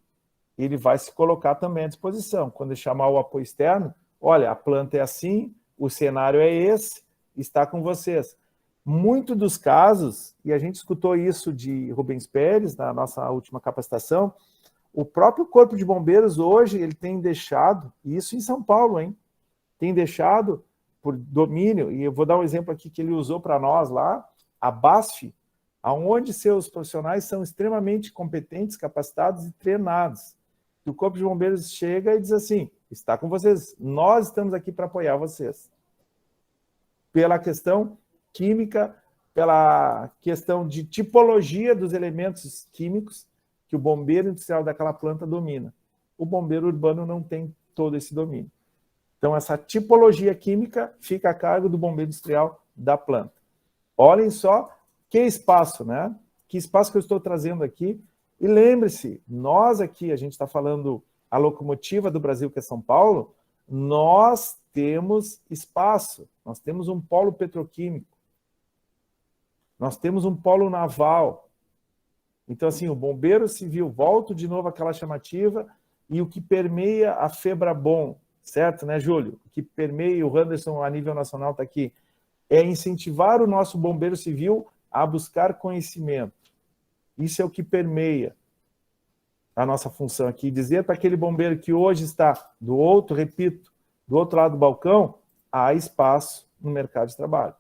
ele vai se colocar também à disposição. Quando ele chamar o apoio externo, olha, a planta é assim, o cenário é esse, está com vocês. Muito dos casos, e a gente escutou isso de Rubens Pérez na nossa última capacitação, o próprio Corpo de Bombeiros hoje, ele tem deixado, isso em São Paulo, hein? Tem deixado por domínio, e eu vou dar um exemplo aqui que ele usou para nós lá, a BASF, onde seus profissionais são extremamente competentes, capacitados e treinados. E o Corpo de Bombeiros chega e diz assim, está com vocês, nós estamos aqui para apoiar vocês. Pela questão química, pela questão de tipologia dos elementos químicos que o bombeiro industrial daquela planta domina. O bombeiro urbano não tem todo esse domínio. Então, essa tipologia química fica a cargo do bombeiro industrial da planta. Olhem só que espaço, né? Que espaço que eu estou trazendo aqui. E lembre-se, nós aqui, a gente está falando a locomotiva do Brasil, que é São Paulo, nós temos espaço, nós temos um polo petroquímico, nós temos um polo naval. Então, assim, o bombeiro civil, volto de novo àquela chamativa, e o que permeia a FEBRABOM, certo, né, Júlio? O que permeia, o Anderson a nível nacional está aqui, é incentivar o nosso bombeiro civil a buscar conhecimento. Isso é o que permeia a nossa função aqui. Dizer para aquele bombeiro que hoje está do outro, repito, do outro lado do balcão, há espaço no mercado de trabalho.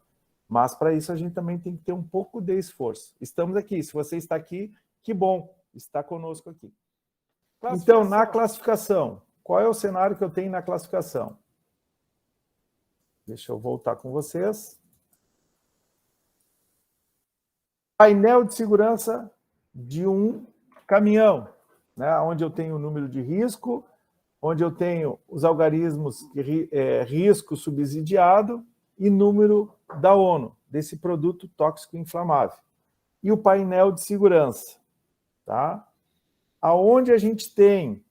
Mas para isso a gente também tem que ter um pouco de esforço. Estamos aqui. Se você está aqui, que bom, está conosco aqui. Então, na classificação, qual é o cenário que eu tenho na classificação? Deixa eu voltar com vocês. Painel de segurança de um caminhão, né, onde eu tenho o número de risco, onde eu tenho os algarismos de risco subsidiado e número da ONU, desse produto tóxico inflamável. E o painel de segurança, tá? Aonde a gente tem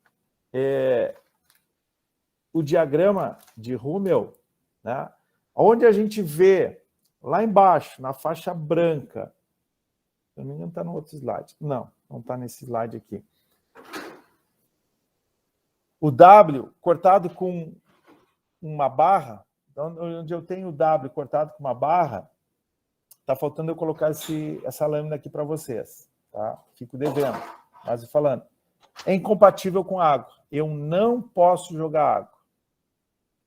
o diagrama de Rummel, né? Onde a gente vê lá embaixo, na faixa branca, se não me engano, está no outro slide. Não está nesse slide aqui. O W cortado com uma barra, onde eu tenho o W cortado com uma barra, está faltando eu colocar essa lâmina aqui para vocês. Tá? Fico devendo, mas eu falando. É incompatível com água. Eu não posso jogar água.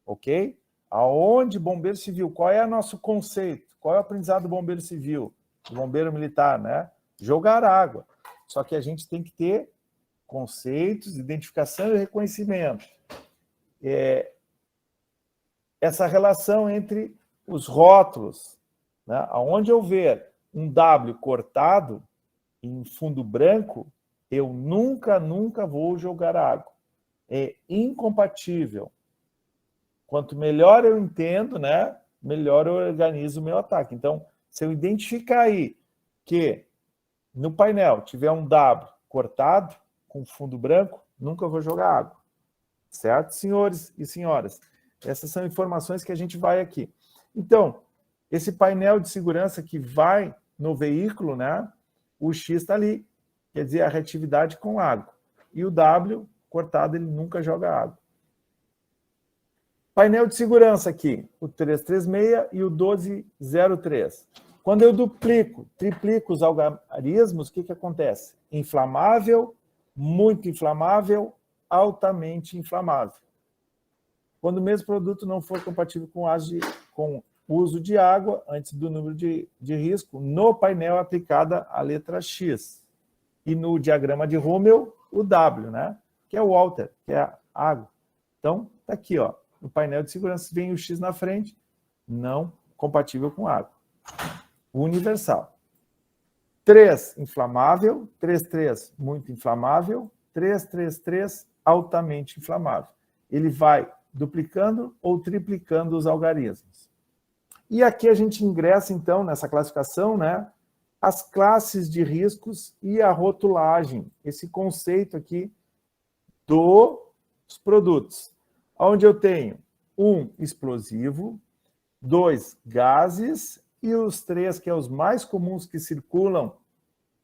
Ok? Aonde bombeiro civil? Qual é o nosso conceito? Qual é o aprendizado do bombeiro civil? Do bombeiro militar, né? Jogar água. Só que a gente tem que ter conceitos, identificação e reconhecimento. Essa relação entre os rótulos, né? Onde eu ver um W cortado em fundo branco, eu nunca vou jogar água. É incompatível. Quanto melhor eu entendo, né, melhor eu organizo o meu ataque. Então, se eu identificar aí que no painel tiver um W cortado com fundo branco, nunca vou jogar água. Certo, senhores e senhoras? Essas são informações que a gente vai aqui. Então, esse painel de segurança que vai no veículo, né, o X está ali, quer dizer, a reatividade com água. E o W cortado, ele nunca joga água. Painel de segurança aqui, o 336 e o 1203. Quando eu triplico os algarismos, o que com inflamável, muito inflamável, altamente inflamável. Quando o mesmo produto não for compatível com uso de água, antes do número de risco, no painel aplicada a letra X. E no diagrama de Rummel, o W, né? Que é o water, que é a água. Então, está aqui, ó. No painel de segurança vem o X na frente, não compatível com água. Universal. 3, inflamável. 3,3, muito inflamável. 3,3,3, altamente inflamável. Ele vai duplicando ou triplicando os algarismos. E aqui a gente ingressa, então, nessa classificação, né, as classes de riscos e a rotulagem, esse conceito aqui dos produtos, onde eu tenho 1, explosivo, 2, gases, e os 3, que é os mais comuns que circulam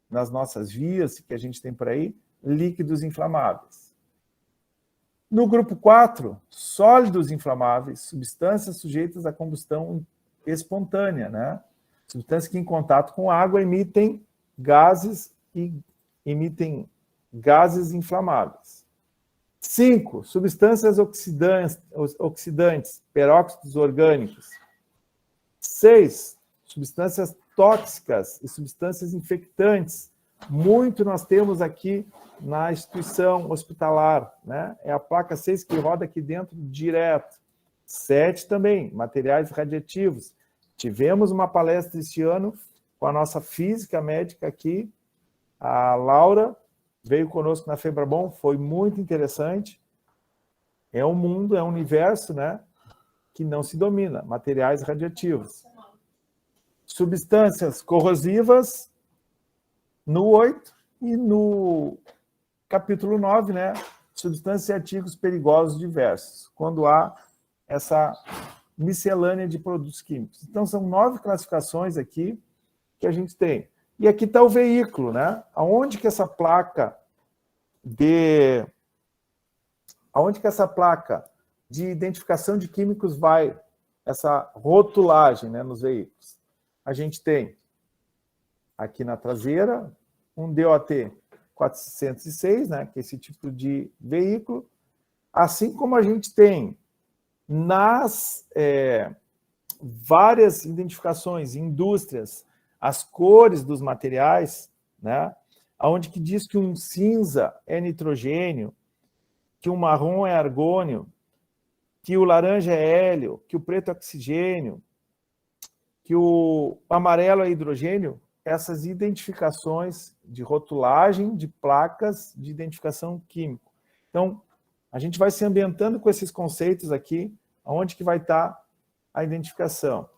nas nossas vias, que a gente tem por aí, líquidos inflamáveis. No grupo 4, sólidos inflamáveis, substâncias sujeitas à combustão espontânea, né? Substâncias que em contato com água emitem gases inflamáveis. 5, substâncias oxidantes, peróxidos orgânicos. 6, substâncias tóxicas e substâncias infectantes. Muito nós temos aqui na instituição hospitalar, né? É a placa 6 que roda aqui dentro direto. 7 também, materiais radiativos. Tivemos uma palestra este ano com a nossa física médica aqui, a Laura veio conosco na Febrabom, foi muito interessante. É um mundo, é um universo, né, que não se domina, materiais radiativos. Substâncias corrosivas, no 8, e no capítulo 9, né, substâncias e artigos perigosos diversos, quando há essa miscelânea de produtos químicos. Então, são 9 classificações aqui que a gente tem. E aqui está o veículo, né? Aonde que essa placa de identificação de químicos vai, essa rotulagem, né, nos veículos? A gente tem aqui na traseira um DOT 406, né, que é esse tipo de veículo, assim como a gente tem nas várias identificações, indústrias, as cores dos materiais, né, onde que diz que um cinza é nitrogênio, que o marrom é argônio, que o laranja é hélio, que o preto é oxigênio, que o amarelo é hidrogênio, essas identificações de rotulagem de placas de identificação química. Então, a gente vai se ambientando com esses conceitos aqui, onde que vai estar a identificação.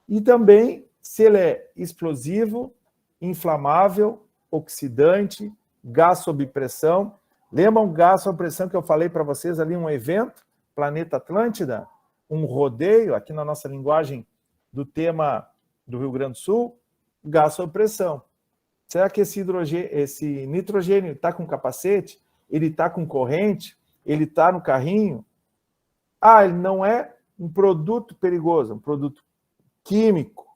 E também se ele é explosivo, inflamável, oxidante, gás sob pressão. Lembram o gás sob pressão que eu falei para vocês ali, um evento, Planeta Atlântida, um rodeio, aqui na nossa linguagem do tema do Rio Grande do Sul, gás sob pressão. Será que esse nitrogênio está com capacete? Ele está com corrente? Ele está no carrinho? Ah, ele não é um produto perigoso, é um produto químico.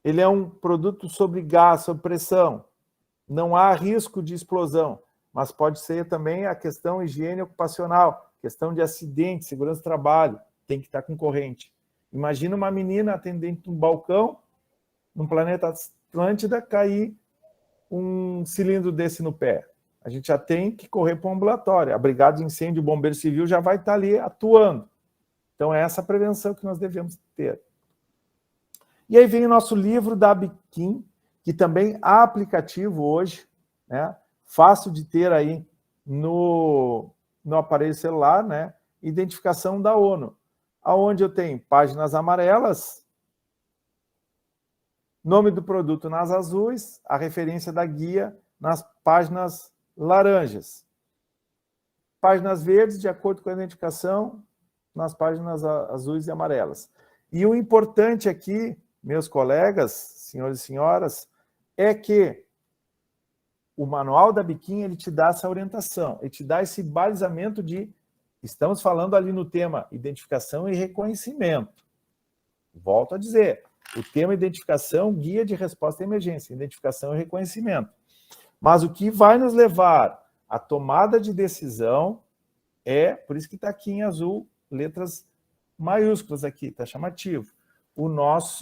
Ele é um produto sobre gás, sob pressão. Não há risco de explosão, mas pode ser também a questão higiene ocupacional, questão de acidente, segurança do trabalho, tem que estar com corrente. Imagina uma menina atendente num balcão, num planeta Atlântida, cair um cilindro desse no pé. A gente já tem que correr para o ambulatório. A Brigada de Incêndio e o Bombeiro Civil já vai estar ali atuando. Então, é essa prevenção que nós devemos ter. E aí vem o nosso livro da Biquim, que também há aplicativo hoje, né? Fácil de ter aí no aparelho celular, né? Identificação da ONU, aonde eu tenho páginas amarelas, nome do produto nas azuis, a referência da guia nas páginas laranjas. Páginas verdes, de acordo com a identificação, nas páginas azuis e amarelas. E o importante aqui, meus colegas, senhores e senhoras, é que o manual da Biquim, ele te dá essa orientação, ele te dá esse balizamento de, estamos falando ali no tema identificação e reconhecimento. Volto a dizer, o tema identificação, guia de resposta à emergência, identificação e reconhecimento. Mas o que vai nos levar à tomada de decisão por isso que está aqui em azul, letras maiúsculas aqui, está chamativo,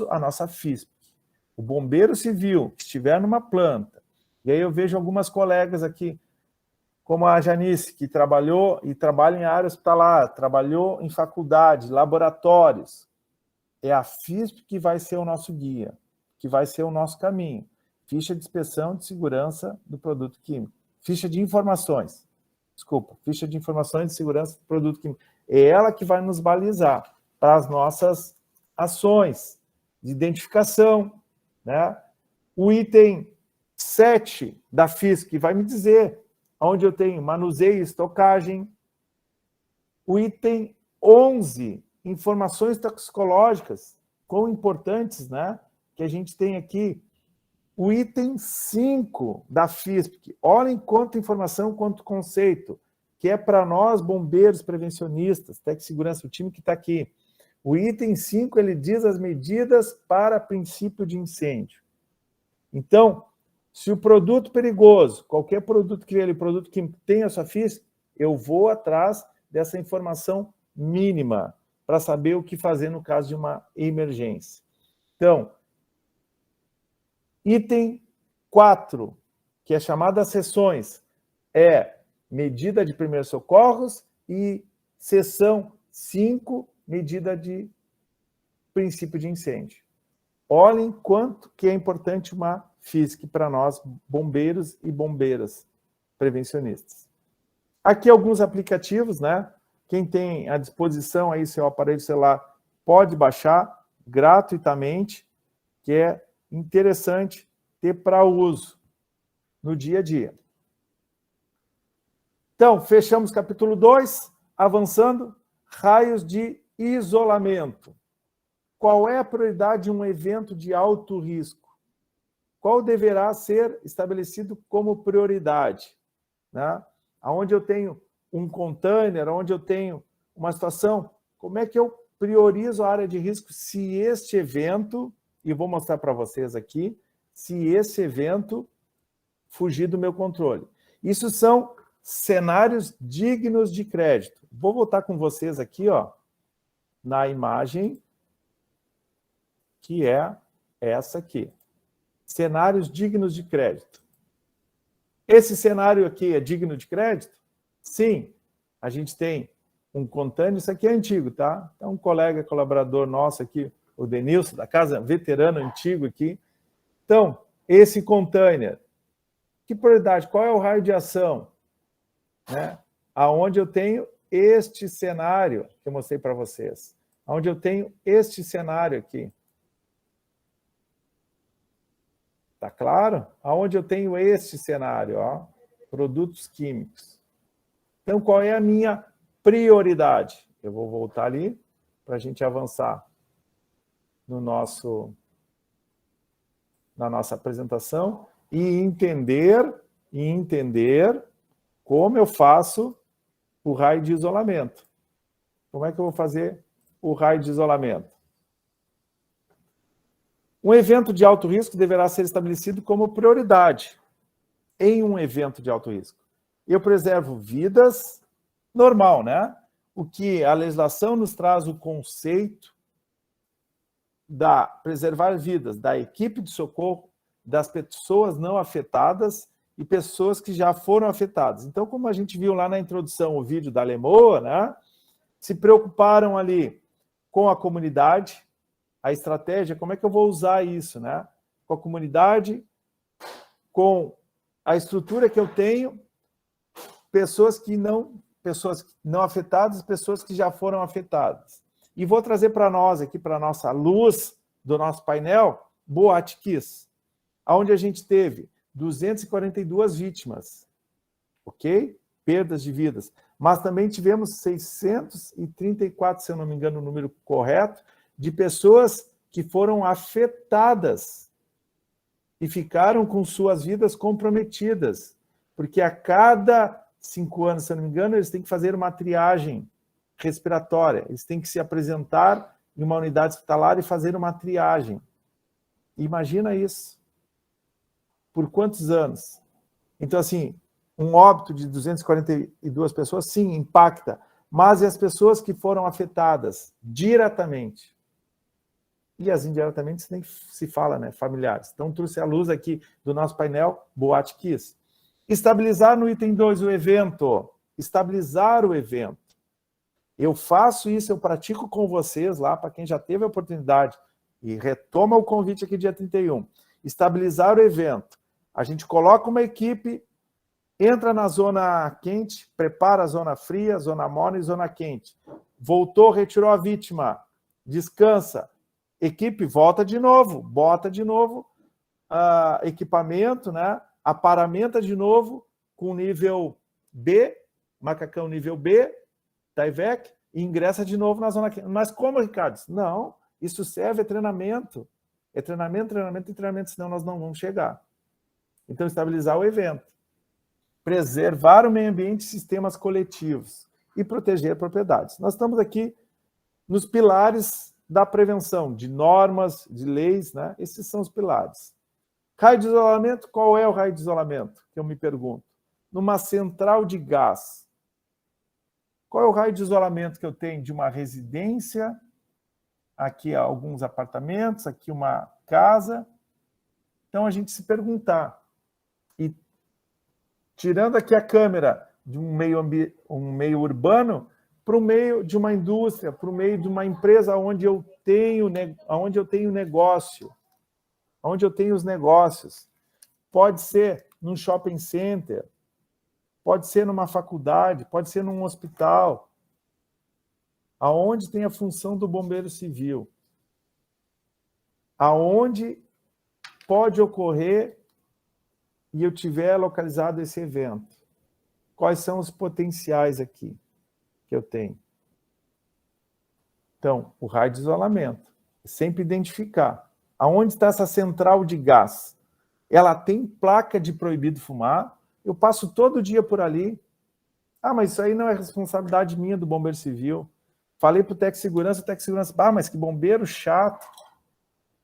a nossa FISP. O bombeiro civil que estiver numa planta, e aí eu vejo algumas colegas aqui, como a Janice, que trabalhou e trabalha em área hospitalar, trabalhou em faculdade, laboratórios. é a FISP que vai ser o nosso guia, que vai ser o nosso caminho. Ficha de inspeção de segurança do produto químico. Ficha de informações. Desculpa, ficha de informações de segurança do produto químico. É ela que vai nos balizar para as nossas ações de identificação, né? O item 7 da FISP vai me dizer onde eu tenho manuseio e estocagem. O item 11, informações toxicológicas, quão importantes, né? Que a gente tem aqui. O item 5 da FISP, olhem quanto informação, quanto conceito, que é para nós, bombeiros prevencionistas, Tecsegurança, o time que está aqui. O item 5, ele diz as medidas para princípio de incêndio. Então, se o produto perigoso, qualquer produto que ele, produto que tenha a sua FISP, eu vou atrás dessa informação mínima para saber o que fazer no caso de uma emergência. Então, item 4, que é chamado as seções, é medida de primeiros socorros e seção 5, medida de princípio de incêndio. Olhem quanto que é importante uma FISP para nós, bombeiros e bombeiras prevencionistas. Aqui alguns aplicativos, né? Quem tem à disposição aí seu aparelho celular pode baixar gratuitamente, que é interessante ter para uso no dia a dia. Então, fechamos capítulo 2, avançando, raios de isolamento. Qual é a prioridade de um evento de alto risco? Qual deverá ser estabelecido como prioridade? Né? Onde eu tenho um container, onde eu tenho uma situação, como é que eu priorizo a área de risco se este evento, e vou mostrar para vocês aqui, se esse evento fugir do meu controle. Isso são cenários dignos de crédito. Vou voltar com vocês aqui, ó, na imagem, que é essa aqui. Cenários dignos de crédito. Esse cenário aqui é digno de crédito? Sim. A gente tem um container, isso aqui é antigo, tá? Então, um colega, colaborador nosso aqui, o Denilson, da casa, veterano antigo aqui. Então, esse container, que prioridade? Qual é o raio de ação? Né? Aonde eu tenho este cenário que eu mostrei para vocês. Aonde eu tenho este cenário aqui. Tá claro? Aonde eu tenho este cenário, ó, produtos químicos. Então, qual é a minha prioridade? Eu vou voltar ali para a gente avançar na nossa apresentação e entender como eu faço o raio de isolamento. Como é que eu vou fazer o raio de isolamento? Um evento de alto risco deverá ser estabelecido como prioridade em um evento de alto risco. Eu preservo vidas, normal, né? O que a legislação nos traz o conceito da preservar vidas da equipe de socorro, das pessoas não afetadas e pessoas que já foram afetadas. Então, como a gente viu lá na introdução, o vídeo da Lemoa, né? Se preocuparam ali com a comunidade, a estratégia, como é que eu vou usar isso, né? Com a comunidade, com a estrutura que eu tenho, pessoas não afetadas, pessoas que já foram afetadas. E vou trazer para nós aqui, para a nossa luz do nosso painel, Boate Kiss, onde a gente teve 242 vítimas, ok? Perdas de vidas. Mas também tivemos 634, se eu não me engano o número correto, de pessoas que foram afetadas e ficaram com suas vidas comprometidas, porque a cada 5 anos, se eu não me engano, eles têm que fazer uma triagem respiratória, eles têm que se apresentar em uma unidade hospitalar e fazer uma triagem. Imagina isso. Por quantos anos? Então, assim, um óbito de 242 pessoas, sim, impacta, mas e as pessoas que foram afetadas diretamente? E as indiretamente nem se fala, né? Familiares. Então, trouxe a luz aqui do nosso painel, Boate Kiss. Estabilizar no item 2 o evento. Estabilizar o evento. Eu faço isso, eu pratico com vocês lá, para quem já teve a oportunidade, e retoma o convite aqui dia 31. Estabilizar o evento. A gente coloca uma equipe, entra na zona quente, prepara a zona fria, zona morna e zona quente. Voltou, retirou a vítima, descansa. Equipe volta de novo, bota de novo equipamento, né? Aparamenta de novo com nível B, macacão nível B, da IVEC, e ingressa de novo na zona quente. Mas como, Ricardo? Não, isso serve a treinamento. É treinamento, senão nós não vamos chegar. Então, estabilizar o evento. Preservar o meio ambiente e sistemas coletivos. E proteger propriedades. Nós estamos aqui nos pilares da prevenção, de normas, de leis, né? Esses são os pilares. Raio de isolamento, qual é o raio de isolamento? Que eu me pergunto. Numa central de gás. Qual é o raio de isolamento que eu tenho de uma residência, aqui alguns apartamentos, aqui uma casa? Então, a gente se perguntar, e tirando aqui a câmera de um meio urbano para o meio de uma indústria, para o meio de uma empresa onde eu tenho negócio, onde eu tenho os negócios. Pode ser num shopping center, pode ser numa faculdade, pode ser num hospital, aonde tem a função do bombeiro civil, aonde pode ocorrer e eu tiver localizado esse evento. Quais são os potenciais aqui que eu tenho? Então, o raio de isolamento. Sempre identificar. Aonde está essa central de gás? Ela tem placa de proibido fumar? Eu passo todo dia por ali. Ah, mas isso aí não é responsabilidade minha do bombeiro civil. Falei para o técnico de segurança, mas que bombeiro chato.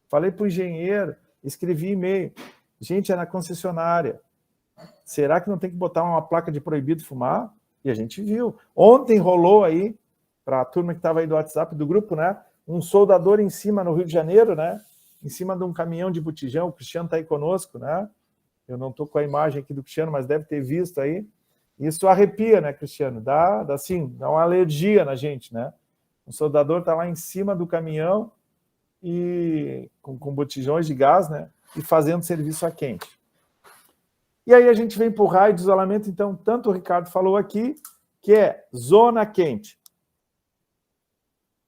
Falei para o engenheiro, escrevi e-mail. Gente, é na concessionária. Será que não tem que botar uma placa de proibido fumar? E a gente viu. Ontem rolou aí, para a turma que estava aí do WhatsApp do grupo, né? Um soldador em cima no Rio de Janeiro, né? Em cima de um caminhão de botijão. O Cristiano está aí conosco, né? Eu não estou com a imagem aqui do Cristiano, mas deve ter visto aí. Isso arrepia, né, Cristiano? Dá uma alergia na gente, né? O soldador está lá em cima do caminhão e com botijões de gás, né? E fazendo serviço a quente. E aí a gente vem para o raio de isolamento, então, tanto o Ricardo falou aqui, que é zona quente.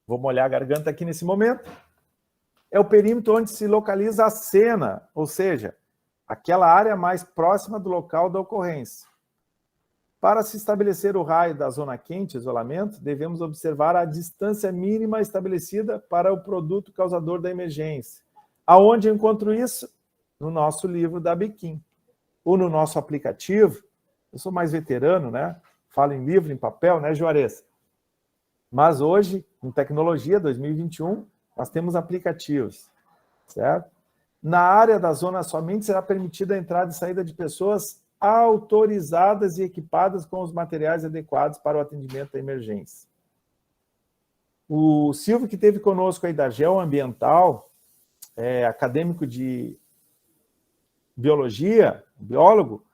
Vou molhar a garganta aqui nesse momento. É o perímetro onde se localiza a cena, ou seja, aquela área mais próxima do local da ocorrência. Para se estabelecer o raio da zona quente, isolamento, devemos observar a distância mínima estabelecida para o produto causador da emergência. Aonde eu encontro isso? No nosso livro da Bequim. Ou no nosso aplicativo. Eu sou mais veterano, né? Falo em livro, em papel, né, Juarez? Mas hoje, em tecnologia, 2021, nós temos aplicativos, certo? Na área da zona somente será permitida a entrada e saída de pessoas autorizadas e equipadas com os materiais adequados para o atendimento da emergência. O Silvio, que esteve conosco aí da Geoambiental, acadêmico de biologia, biólogo,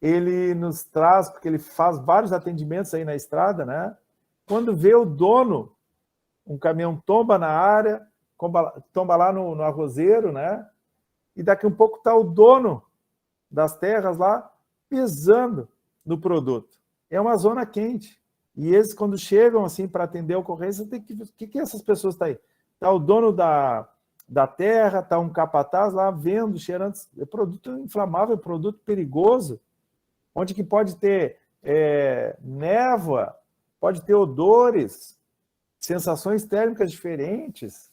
ele nos traz, porque ele faz vários atendimentos aí na estrada, né? Quando vê o dono, um caminhão tomba na área, tomba lá no arrozeiro, né? E daqui a um pouco está o dono das terras lá pisando no produto. É uma zona quente. E eles, quando chegam assim para atender a ocorrência, tem que... O que essas pessoas estão aí? Está o dono da terra, está um capataz lá vendo, cheirando. É produto inflamável, é produto perigoso, onde que pode ter névoa, pode ter odores, sensações térmicas diferentes,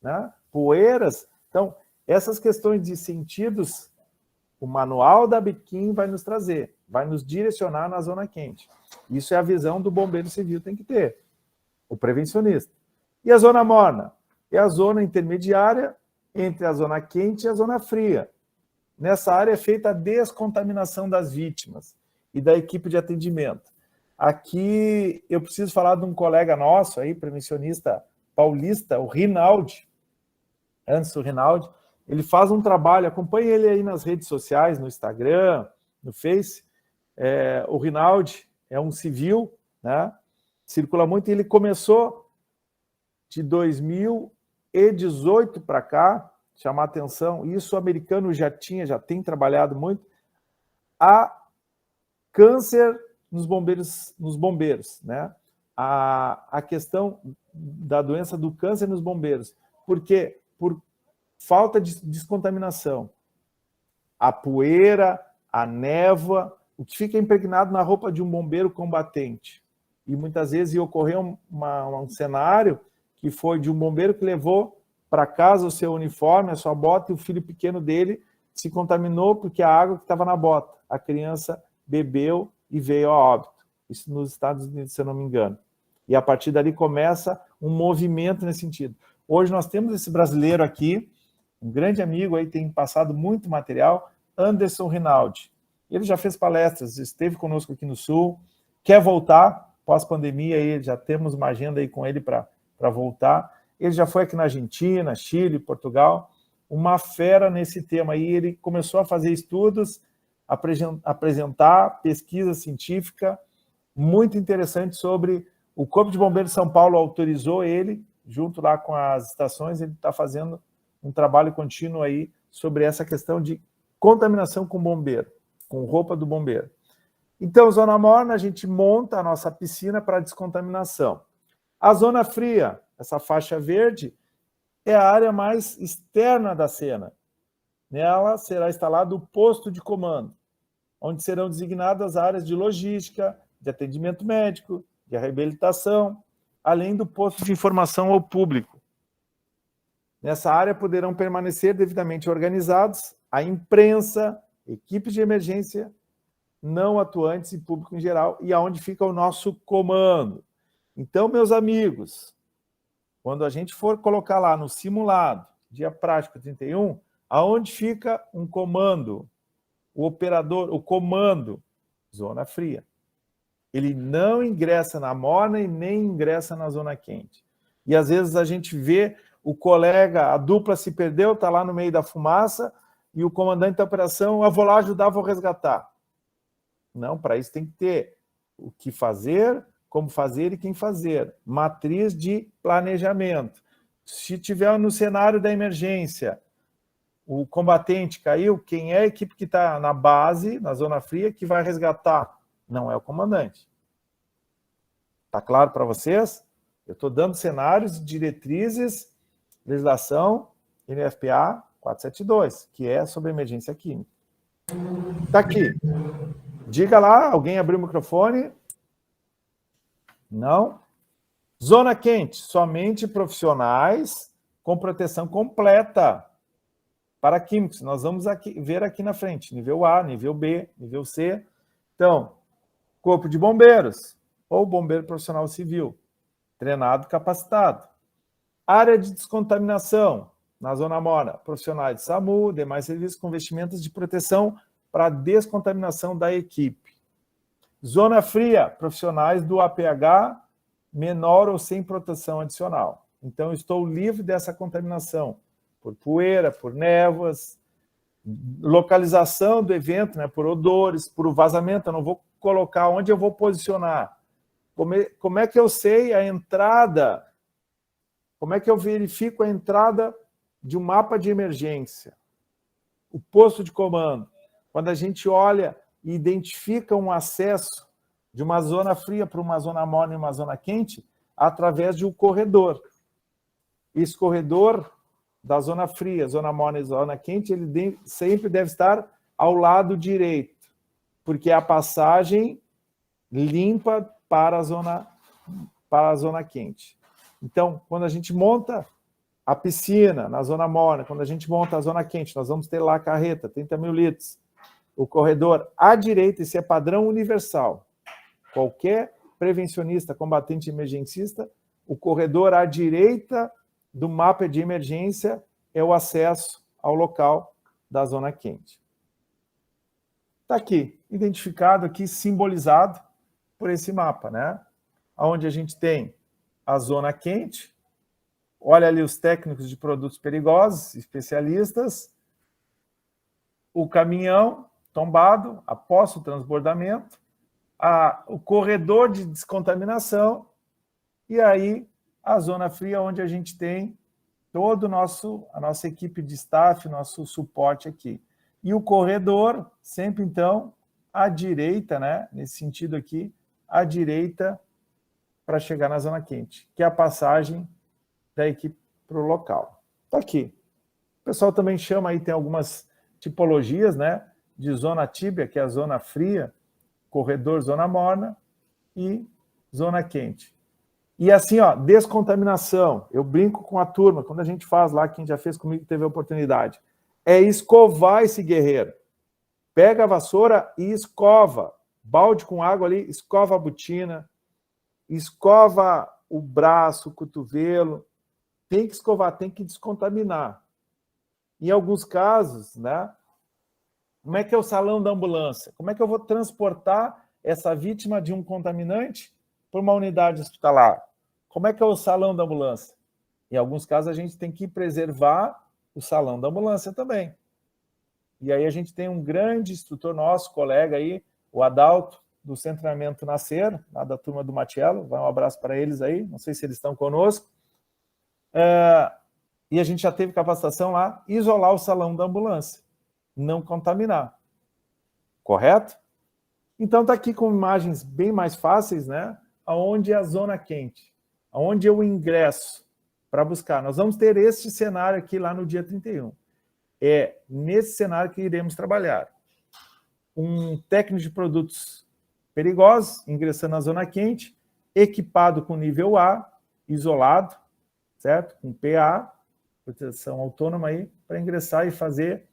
né? Poeiras. Então, essas questões de sentidos, o manual da Bequim vai nos trazer, vai nos direcionar na zona quente. Isso é a visão do bombeiro civil, tem que ter, o prevencionista. E a zona morna? É a zona intermediária entre a zona quente e a zona fria. Nessa área é feita a descontaminação das vítimas e da equipe de atendimento. Aqui eu preciso falar de um colega nosso, aí, prevencionista paulista, o Rinaldi. Antes do Rinaldi, ele faz um trabalho, acompanhe ele aí nas redes sociais, no Instagram, no Face. O Rinaldi é um civil, né? circula muito, e ele começou de 2018 para cá, chamar atenção, isso o americano já tem trabalhado muito, a câncer nos bombeiros, né? A questão da doença do câncer nos bombeiros. Por quê? Por falta de descontaminação. A poeira, a névoa, o que fica impregnado na roupa de um bombeiro combatente. E muitas vezes ocorreu um cenário que foi de um bombeiro que levou para casa o seu uniforme, a sua bota, e o filho pequeno dele se contaminou porque a água que estava na bota. A criança bebeu e veio a óbito. Isso nos Estados Unidos, se eu não me engano. E a partir dali começa um movimento nesse sentido. Hoje nós temos esse brasileiro aqui, um grande amigo, aí tem passado muito material, Anderson Rinaldi. Ele já fez palestras, esteve conosco aqui no Sul, quer voltar, pós-pandemia, aí já temos uma agenda aí com ele para voltar. Ele já foi aqui na Argentina, Chile, Portugal, uma fera nesse tema aí. Ele começou a fazer estudos, apresentar pesquisa científica muito interessante sobre o Corpo de Bombeiros de São Paulo autorizou ele, junto lá com as estações, ele está fazendo um trabalho contínuo aí sobre essa questão de contaminação com bombeiro, com roupa do bombeiro. Então, zona morna, a gente monta a nossa piscina para descontaminação. A zona fria, essa faixa verde, é a área mais externa da cena. Nela será instalado o posto de comando, onde serão designadas áreas de logística, de atendimento médico, de reabilitação, além do posto de informação ao público. Nessa área poderão permanecer devidamente organizados a imprensa, equipes de emergência, não atuantes e público em geral, e aonde fica o nosso comando. Então, meus amigos, quando a gente for colocar lá no simulado, dia prático 31, aonde fica um comando, o operador, o comando, zona fria. Ele não ingressa na morna e nem ingressa na zona quente. E às vezes a gente vê o colega, a dupla se perdeu, está lá no meio da fumaça, e o comandante da operação, eu vou lá ajudar, vou resgatar. Não, para isso tem que ter o que fazer, como fazer e quem fazer. Matriz de planejamento. Se tiver no cenário da emergência, o combatente caiu, quem é a equipe que está na base, na zona fria, que vai resgatar? Não é o comandante. Está claro para vocês? Eu estou dando cenários, diretrizes, legislação, NFPA 472, que é sobre emergência química. Está aqui. Diga lá, alguém abriu o microfone? Não? Zona quente, somente profissionais com proteção completa para químicos. Nós vamos ver aqui na frente, nível A, nível B, nível C. Então, Corpo de Bombeiros ou bombeiro profissional civil, treinado, capacitado. Área de descontaminação, na zona morna, profissionais de SAMU, demais serviços com vestimentas de proteção para descontaminação da equipe. Zona fria, profissionais do APH, menor ou sem proteção adicional. Então, estou livre dessa contaminação por poeira, por névoas, localização do evento, né, por odores, por vazamento. Eu não vou colocar onde eu vou posicionar. Como é que eu sei a entrada? Como é que eu verifico a entrada de um mapa de emergência? O posto de comando. Quando a gente olha e identifica um acesso de uma zona fria para uma zona morna e uma zona quente, através de um corredor. Esse corredor da zona fria, zona morna e zona quente, ele sempre deve estar ao lado direito, porque é a passagem limpa para a zona quente. Então, quando a gente monta a piscina na zona morna, quando a gente monta a zona quente, nós vamos ter lá a carreta, 30 mil litros. O corredor à direita, esse é padrão universal. Qualquer prevencionista, combatente emergencista, o corredor à direita do mapa de emergência é o acesso ao local da zona quente. Está aqui, identificado aqui, simbolizado por esse mapa, né? Onde a gente tem a zona quente, olha ali os técnicos de produtos perigosos, especialistas, o caminhão tombado após o transbordamento, o corredor de descontaminação E aí, a zona fria, onde a gente tem todo a nossa equipe de staff, nosso suporte aqui. E o corredor, sempre, então, à direita, né? Nesse sentido aqui, à direita, para chegar na zona quente, que é a passagem da equipe para o local. Está aqui. O pessoal também chama aí, tem algumas tipologias, né? De zona tíbia, que é a zona fria, corredor, zona morna e zona quente. E assim, ó, descontaminação. Eu brinco com a turma, quando a gente faz lá, quem já fez comigo teve a oportunidade. É escovar esse guerreiro. Pega a vassoura e escova. Balde com água ali, escova a botina, escova o braço, o cotovelo. Tem que escovar, tem que descontaminar. Em alguns casos, né? Como é que é o salão da ambulância? Como é que eu vou transportar essa vítima de um contaminante para uma unidade hospitalar? Como é que é o salão da ambulância? Em alguns casos, a gente tem que preservar o salão da ambulância também. E aí a gente tem um grande instrutor nosso, colega aí, o Adalto, do Centro de Treinamento Nascer, lá da turma do Matiello. Vai um abraço para eles aí, não sei se eles estão conosco. E a gente já teve capacitação lá, isolar o salão da ambulância, não contaminar. Correto? Então está aqui com imagens bem mais fáceis, né? Aonde é a zona quente, aonde eu ingresso para buscar. Nós vamos ter este cenário aqui lá no dia 31. É nesse cenário que iremos trabalhar. Um técnico de produtos perigosos, ingressando na zona quente, equipado com nível A, isolado, certo? Com PA, proteção autônoma aí, para ingressar e fazer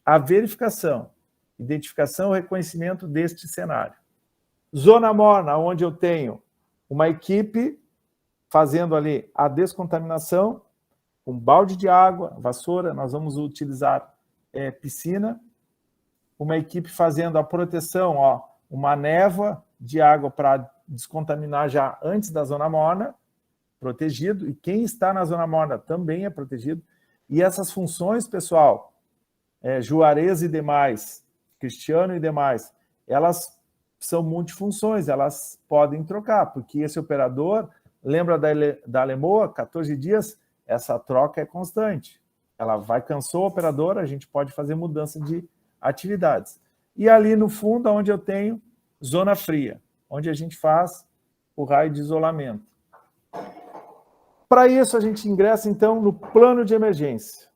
a verificação, identificação e reconhecimento deste cenário. Zona morna, onde eu tenho uma equipe fazendo ali a descontaminação, com balde de água, vassoura, nós vamos utilizar piscina, uma equipe fazendo a proteção, ó, uma névoa de água para descontaminar já antes da zona morna, protegido, e quem está na zona morna também é protegido. E essas funções, pessoal, Juarez e demais, Cristiano e demais, elas são multifunções, elas podem trocar, porque esse operador, lembra da Lemoa, 14 dias, essa troca é constante. Ela vai, cansou o operador, a gente pode fazer mudança de atividades. E ali no fundo, onde eu tenho zona fria, onde a gente faz o raio de isolamento. Para isso, a gente ingressa, então, no plano de emergência,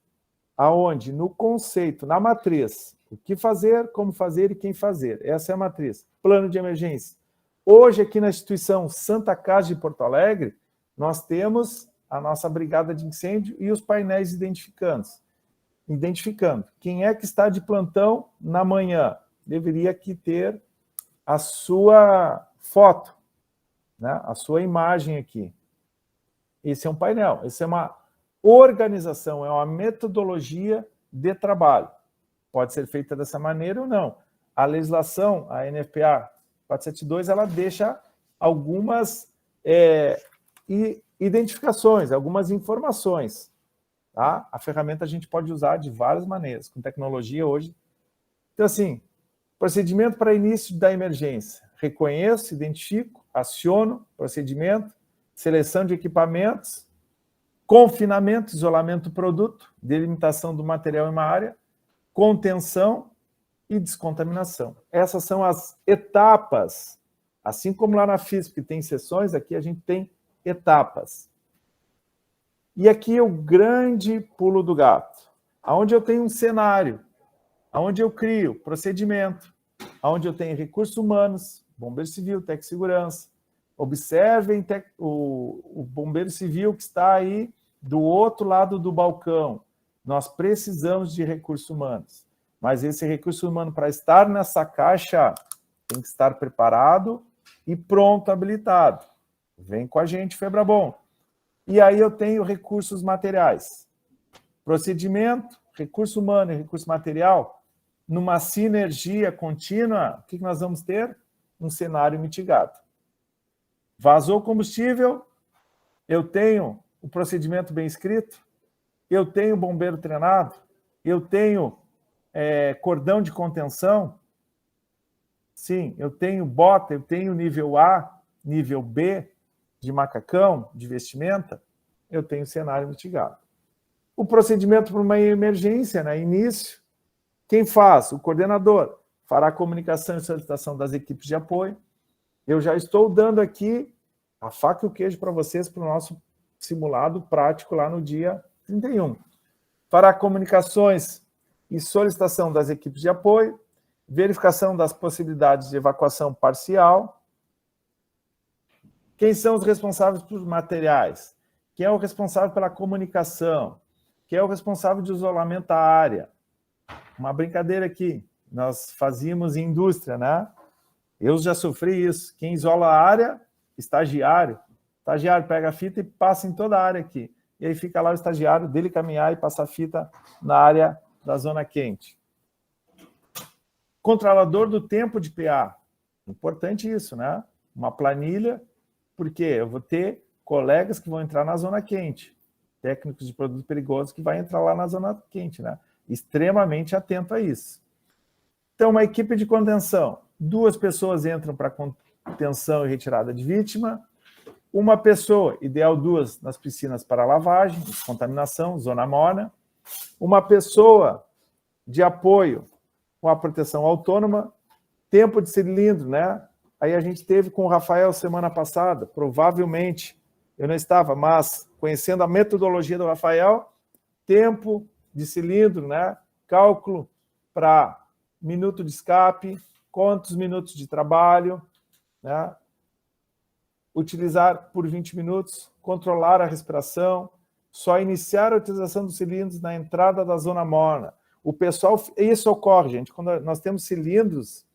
aonde, no conceito, na matriz, o que fazer, como fazer e quem fazer. Essa é a matriz. Plano de emergência. Hoje, aqui na instituição Santa Casa de Porto Alegre, nós temos a nossa brigada de incêndio e os painéis identificando quem é que está de plantão na manhã. Deveria aqui ter a sua foto, né? A sua imagem aqui. Esse é um painel, essa é uma organização, é uma metodologia de trabalho. Pode ser feita dessa maneira ou não. A legislação, a NFPA 472, ela deixa algumas identificações, algumas informações. Tá? A ferramenta a gente pode usar de várias maneiras, com tecnologia hoje. Então, assim, procedimento para início da emergência. Reconheço, identifico, aciono, procedimento, seleção de equipamentos, confinamento, isolamento do produto, delimitação do material em uma área, contenção e descontaminação. Essas são as etapas. Assim como lá na FISP tem sessões, aqui a gente tem etapas. E aqui é o grande pulo do gato, onde eu tenho um cenário, onde eu crio procedimento, onde eu tenho recursos humanos, bombeiro civil, técnico de segurança. Observem o bombeiro civil que está aí do outro lado do balcão. Nós precisamos de recursos humanos, mas esse recurso humano, para estar nessa caixa, tem que estar preparado e pronto, habilitado. Vem com a gente, Febrabom. E aí eu tenho recursos materiais. Procedimento, recurso humano e recurso material, numa sinergia contínua, o que nós vamos ter? Um cenário mitigado. Vazou combustível, eu tenho o procedimento bem escrito, eu tenho bombeiro treinado, eu tenho cordão de contenção, sim, eu tenho bota, eu tenho nível A, nível B, de macacão, de vestimenta, eu tenho cenário mitigado. O procedimento para uma emergência, né? Início, quem faz? O coordenador. Fará a comunicação e solicitação das equipes de apoio. Eu já estou dando aqui a faca e o queijo para vocês para o nosso simulado prático lá no dia 31. Fará comunicações e solicitação das equipes de apoio, verificação das possibilidades de evacuação parcial. Quem são os responsáveis por materiais? Quem é o responsável pela comunicação? Quem é o responsável de isolamento da área? Uma brincadeira aqui, nós fazíamos em indústria, né? Eu já sofri isso. Quem isola a área? Estagiário. Estagiário pega a fita e passa em toda a área aqui. E aí fica lá o estagiário dele caminhar e passar a fita na área da zona quente. Controlador do tempo de PA. Importante isso, né? Uma planilha, porque eu vou ter colegas que vão entrar na zona quente. Técnicos de produtos perigosos que vai entrar lá na zona quente, né? Extremamente atento a isso. Então, uma equipe de contenção. 2 pessoas entram para contenção e retirada de vítima. Uma pessoa, ideal 2, nas piscinas para lavagem, descontaminação, zona morna. Uma pessoa de apoio com a proteção autônoma. Tempo de cilindro, né? Aí a gente teve com o Rafael semana passada, provavelmente, eu não estava, mas conhecendo a metodologia do Rafael, tempo de cilindro, né? Cálculo para minuto de escape, quantos minutos de trabalho, né? Utilizar por 20 minutos, controlar a respiração, só iniciar a utilização dos cilindros na entrada da zona morna. O pessoal, isso ocorre, gente, quando nós temos cilindros,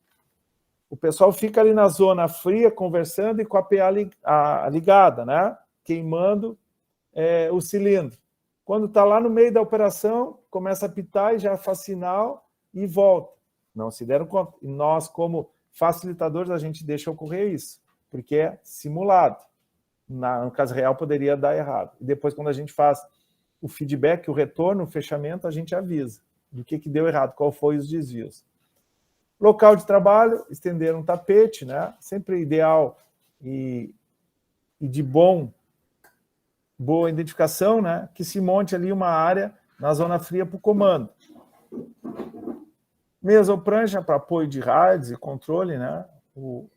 o pessoal fica ali na zona fria, conversando e com a PA ligada, né? Queimando o cilindro. Quando está lá no meio da operação, começa a apitar e já faz sinal e volta. Não se deram conta. E nós, como facilitadores, a gente deixa ocorrer isso, porque é simulado. No caso real, poderia dar errado. E depois, quando a gente faz o feedback, o retorno, o fechamento, a gente avisa do que deu errado, qual foi os desvios. Local de trabalho, estender um tapete, né? Sempre ideal e de boa identificação, né? Que se monte ali uma área na zona fria para o comando. Mesa ou prancha para apoio de rádios e controle, né?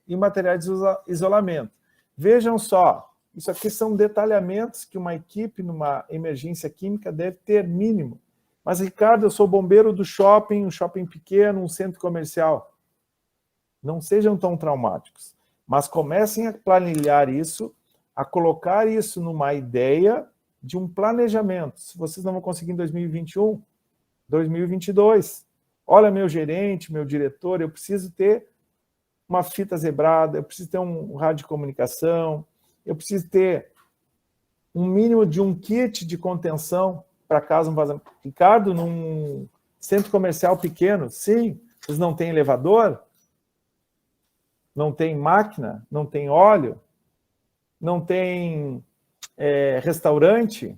E materiais de isolamento. Vejam só, isso aqui são detalhamentos que uma equipe numa emergência química deve ter mínimo. Mas, Ricardo, eu sou bombeiro do shopping, um shopping pequeno, um centro comercial. Não sejam tão traumáticos, mas comecem a planilhar isso, a colocar isso numa ideia de um planejamento. Se vocês não vão conseguir em 2021, 2022. Olha, meu gerente, meu diretor, eu preciso ter uma fita zebrada, eu preciso ter um rádio de comunicação, eu preciso ter um mínimo de um kit de contenção para caso um vazamento. Ricardo, num centro comercial pequeno, sim, vocês não têm elevador, não tem máquina, não tem óleo, não tem restaurante?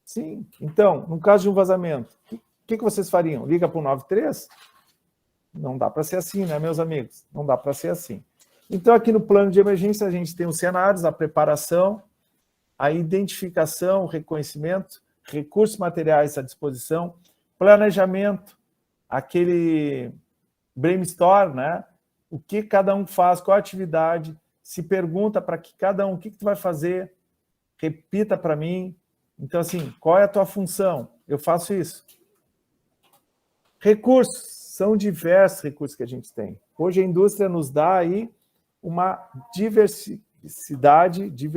Sim. Então, no caso de um vazamento, o que vocês fariam? Liga para o 93? Não dá para ser assim, né, meus amigos? Não dá para ser assim. Então, aqui no plano de emergência, a gente tem os cenários, a preparação, a identificação, o reconhecimento, recursos materiais à disposição, planejamento, aquele brainstorm, né? O que cada um faz, qual a atividade, se pergunta para que cada um, o que tu vai fazer, repita para mim. Então, assim, qual é a tua função? Eu faço isso. Recursos, são diversos recursos que a gente tem. Hoje a indústria nos dá aí uma diversidade de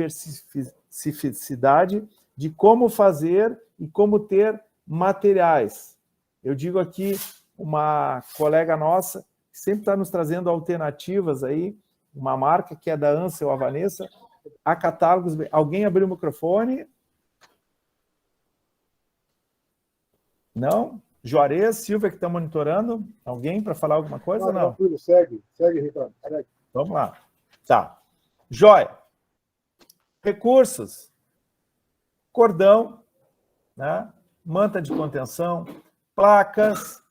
como fazer e como ter materiais. Eu digo aqui, uma colega nossa, que sempre está nos trazendo alternativas aí, uma marca que é da Ansel, a Vanessa, a catálogos. Alguém abriu o microfone? Não? Juarez, Silvia, que está monitorando. Alguém para falar alguma coisa? Não. Segue, Ricardo. Segue. Vamos lá. Tá. Joia. Recursos. Cordão, né? Manta de contenção, placas,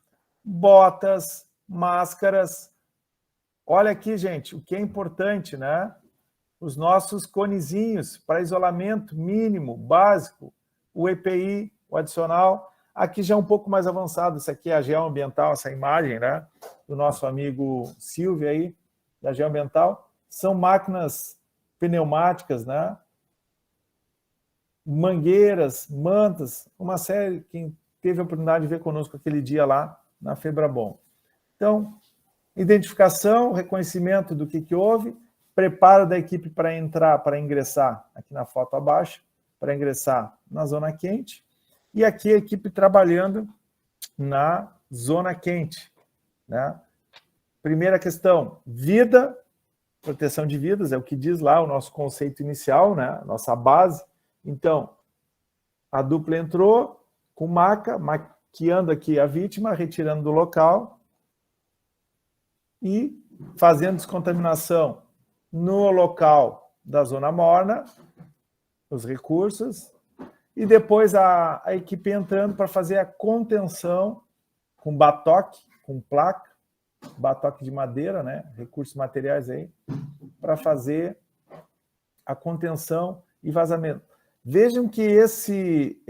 botas, máscaras. Olha aqui, gente, o que é importante, né? os nossos conezinhos para isolamento mínimo, básico, o EPI, o adicional. Aqui já é um pouco mais avançado, isso aqui é a geoambiental, essa imagem, né, do nosso amigo Silvio aí, da geoambiental. São máquinas pneumáticas, né, mangueiras, mantas, uma série, quem teve a oportunidade de ver conosco aquele dia lá na Febrabom. Então, identificação, reconhecimento do que houve, preparo da equipe para entrar, para ingressar, aqui na foto abaixo, para ingressar na zona quente, e aqui a equipe trabalhando na zona quente, né? Primeira questão, vida, proteção de vidas, é o que diz lá o nosso conceito inicial, né? Nossa base. Então, a dupla entrou com maca, maquiando aqui a vítima, retirando do local e fazendo descontaminação no local da zona morna, os recursos, e depois a equipe entrando para fazer a contenção com batoque, com placa, batoque de madeira, né? Recursos materiais aí, para fazer a contenção e vazamento. Vejam que esse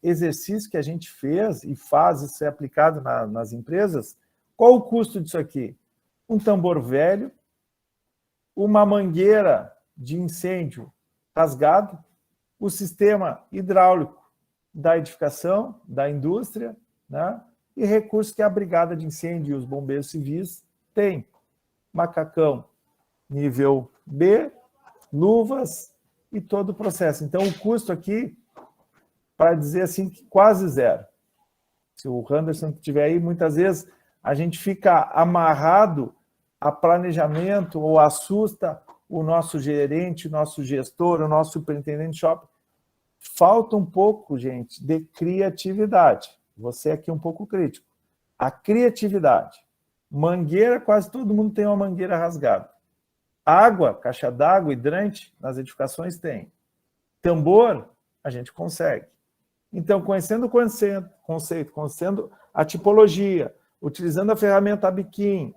exercício que a gente fez e faz isso ser aplicado nas empresas, qual o custo disso aqui? Um tambor velho, uma mangueira de incêndio rasgado, o sistema hidráulico da edificação, da indústria, né? E recursos que a brigada de incêndio e os bombeiros civis têm. Macacão nível B, luvas e todo o processo. Então, o custo aqui, para dizer assim, que quase zero. Se o Anderson estiver aí, muitas vezes a gente fica amarrado a planejamento ou assusta o nosso gerente, o nosso gestor, o nosso superintendente de shopping. Falta um pouco, gente, de criatividade. Você aqui é um pouco crítico. A criatividade. Mangueira, quase todo mundo tem uma mangueira rasgada. Água, caixa d'água, hidrante, nas edificações tem. Tambor, a gente consegue. Então, conhecendo o conceito, conhecendo a tipologia, utilizando a ferramenta ABIQUIM,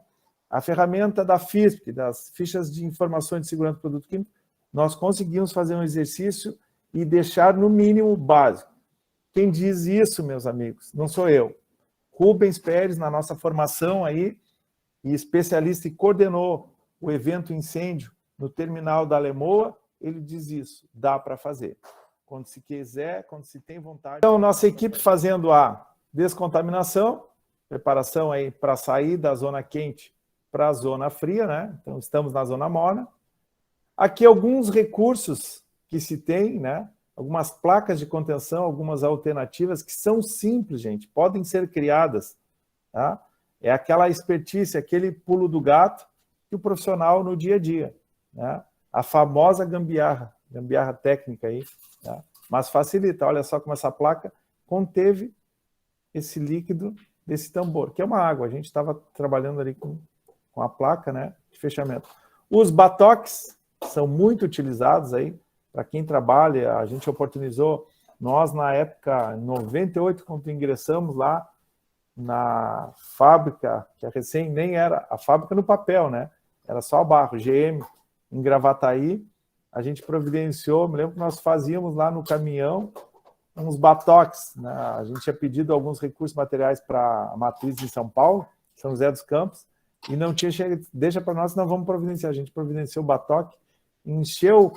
a ferramenta da FISP, das fichas de informações de segurança do produto químico, nós conseguimos fazer um exercício e deixar no mínimo básico. Quem diz isso, meus amigos, não sou eu. Rubens Pérez, na nossa formação aí, e especialista e coordenou o evento incêndio no terminal da Alemoa, ele diz isso, dá para fazer. Quando se quiser, quando se tem vontade. Então, nossa equipe fazendo a descontaminação, preparação aí para sair da zona quente para a zona fria, né? Então, estamos na zona morna. Aqui alguns recursos que se tem, né? Algumas placas de contenção, algumas alternativas que são simples, gente, podem ser criadas, tá? É aquela expertise, aquele pulo do gato que o profissional no dia a dia, né? A famosa gambiarra técnica aí, tá? Mas facilita, olha só como essa placa conteve esse líquido desse tambor, que é uma água, a gente estava trabalhando ali com a placa, né, de fechamento. Os batoques são muito utilizados aí, para quem trabalha, a gente oportunizou, nós na época, em 98, quando ingressamos lá na fábrica, que a recém nem era, a fábrica no papel, né, era só barro, GM, em Gravataí, a gente providenciou, me lembro que nós fazíamos lá no caminhão uns batoques, né, a gente tinha pedido alguns recursos materiais para a matriz de São Paulo, São José dos Campos, e não tinha chegado, deixa para nós, não vamos providenciar. A gente providenciou o batoque, encheu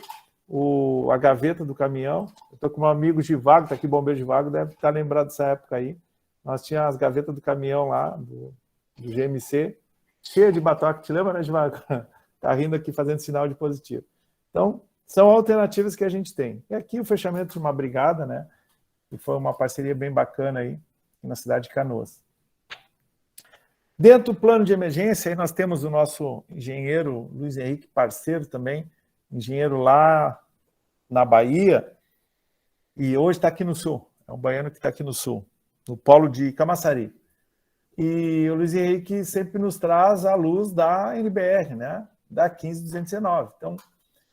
a gaveta do caminhão. Eu estou com um amigo Givago, está aqui, bombeiro Givago, deve estar lembrado dessa época aí. Nós tínhamos as gavetas do caminhão lá, do GMC, cheia de batoque. Te lembra, né, Givago? Está rindo aqui, fazendo sinal de positivo. Então, são alternativas que a gente tem. E aqui o fechamento de uma brigada, né? E foi uma parceria bem bacana aí, na cidade de Canoas. Dentro do plano de emergência, aí nós temos o nosso engenheiro Luiz Henrique, parceiro também, engenheiro lá na Bahia, e hoje está aqui no Sul, é um baiano que está aqui no Sul, no polo de Camaçari. E o Luiz Henrique sempre nos traz a luz da NBR, né? Da 15219. Então,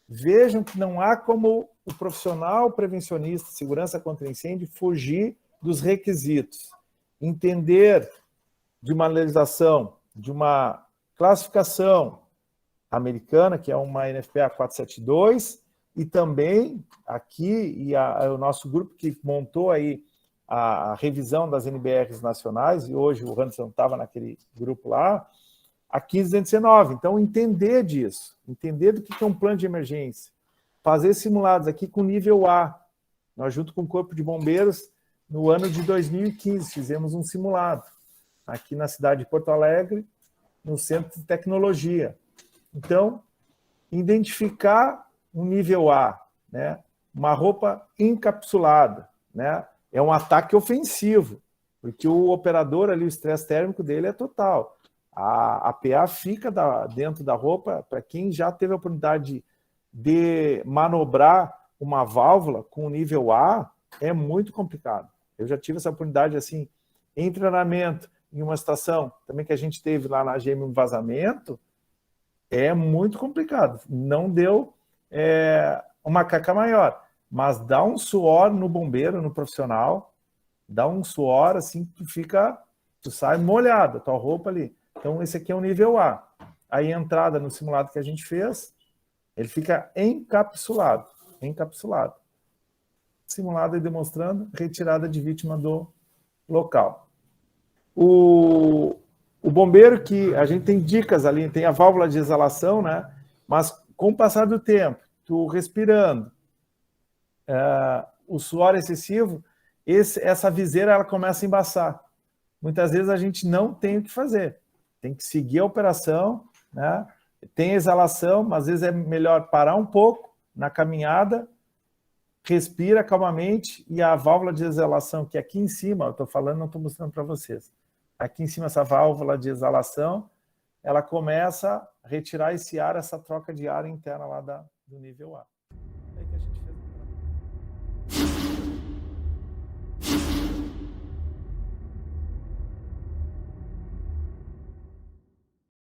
vejam que não há como o profissional prevencionista, segurança contra incêndio, fugir dos requisitos, entender de uma legislação, de uma classificação, americana, que é uma NFPA 472, e também aqui, o nosso grupo que montou aí a revisão das NBRs nacionais, e hoje o Anderson estava naquele grupo lá, a 15219. Então, entender disso, entender do que é um plano de emergência, fazer simulados aqui com nível A. Nós, junto com o Corpo de Bombeiros, no ano de 2015, fizemos um simulado aqui na cidade de Porto Alegre, no Centro de Tecnologia. Então, identificar um nível A, né? Uma roupa encapsulada, né? É um ataque ofensivo, porque o operador ali, o estresse térmico dele é total. A PA fica dentro da roupa, para quem já teve a oportunidade de manobrar uma válvula com nível A, é muito complicado. Eu já tive essa oportunidade, assim, em treinamento, em uma estação também que a gente teve lá na GM, um vazamento, é muito complicado. Não deu uma caca maior, mas dá um suor no bombeiro, no profissional, dá um suor, assim, tu sai molhado, a tua roupa ali. Então, esse aqui é o nível A. Aí, a entrada no simulado que a gente fez, ele fica encapsulado. Encapsulado. Simulado e demonstrando retirada de vítima do local. O bombeiro, que a gente tem dicas ali, tem a válvula de exalação, né? Mas com o passar do tempo, tu respirando, o suor excessivo, essa viseira ela começa a embaçar. Muitas vezes a gente não tem o que fazer. Tem que seguir a operação, né? Tem exalação, mas às vezes é melhor parar um pouco na caminhada, respira calmamente, e a válvula de exalação, que aqui em cima, eu estou falando, não estou mostrando para vocês. Aqui em cima, essa válvula de exalação, ela começa a retirar esse ar, essa troca de ar interna lá do nível A.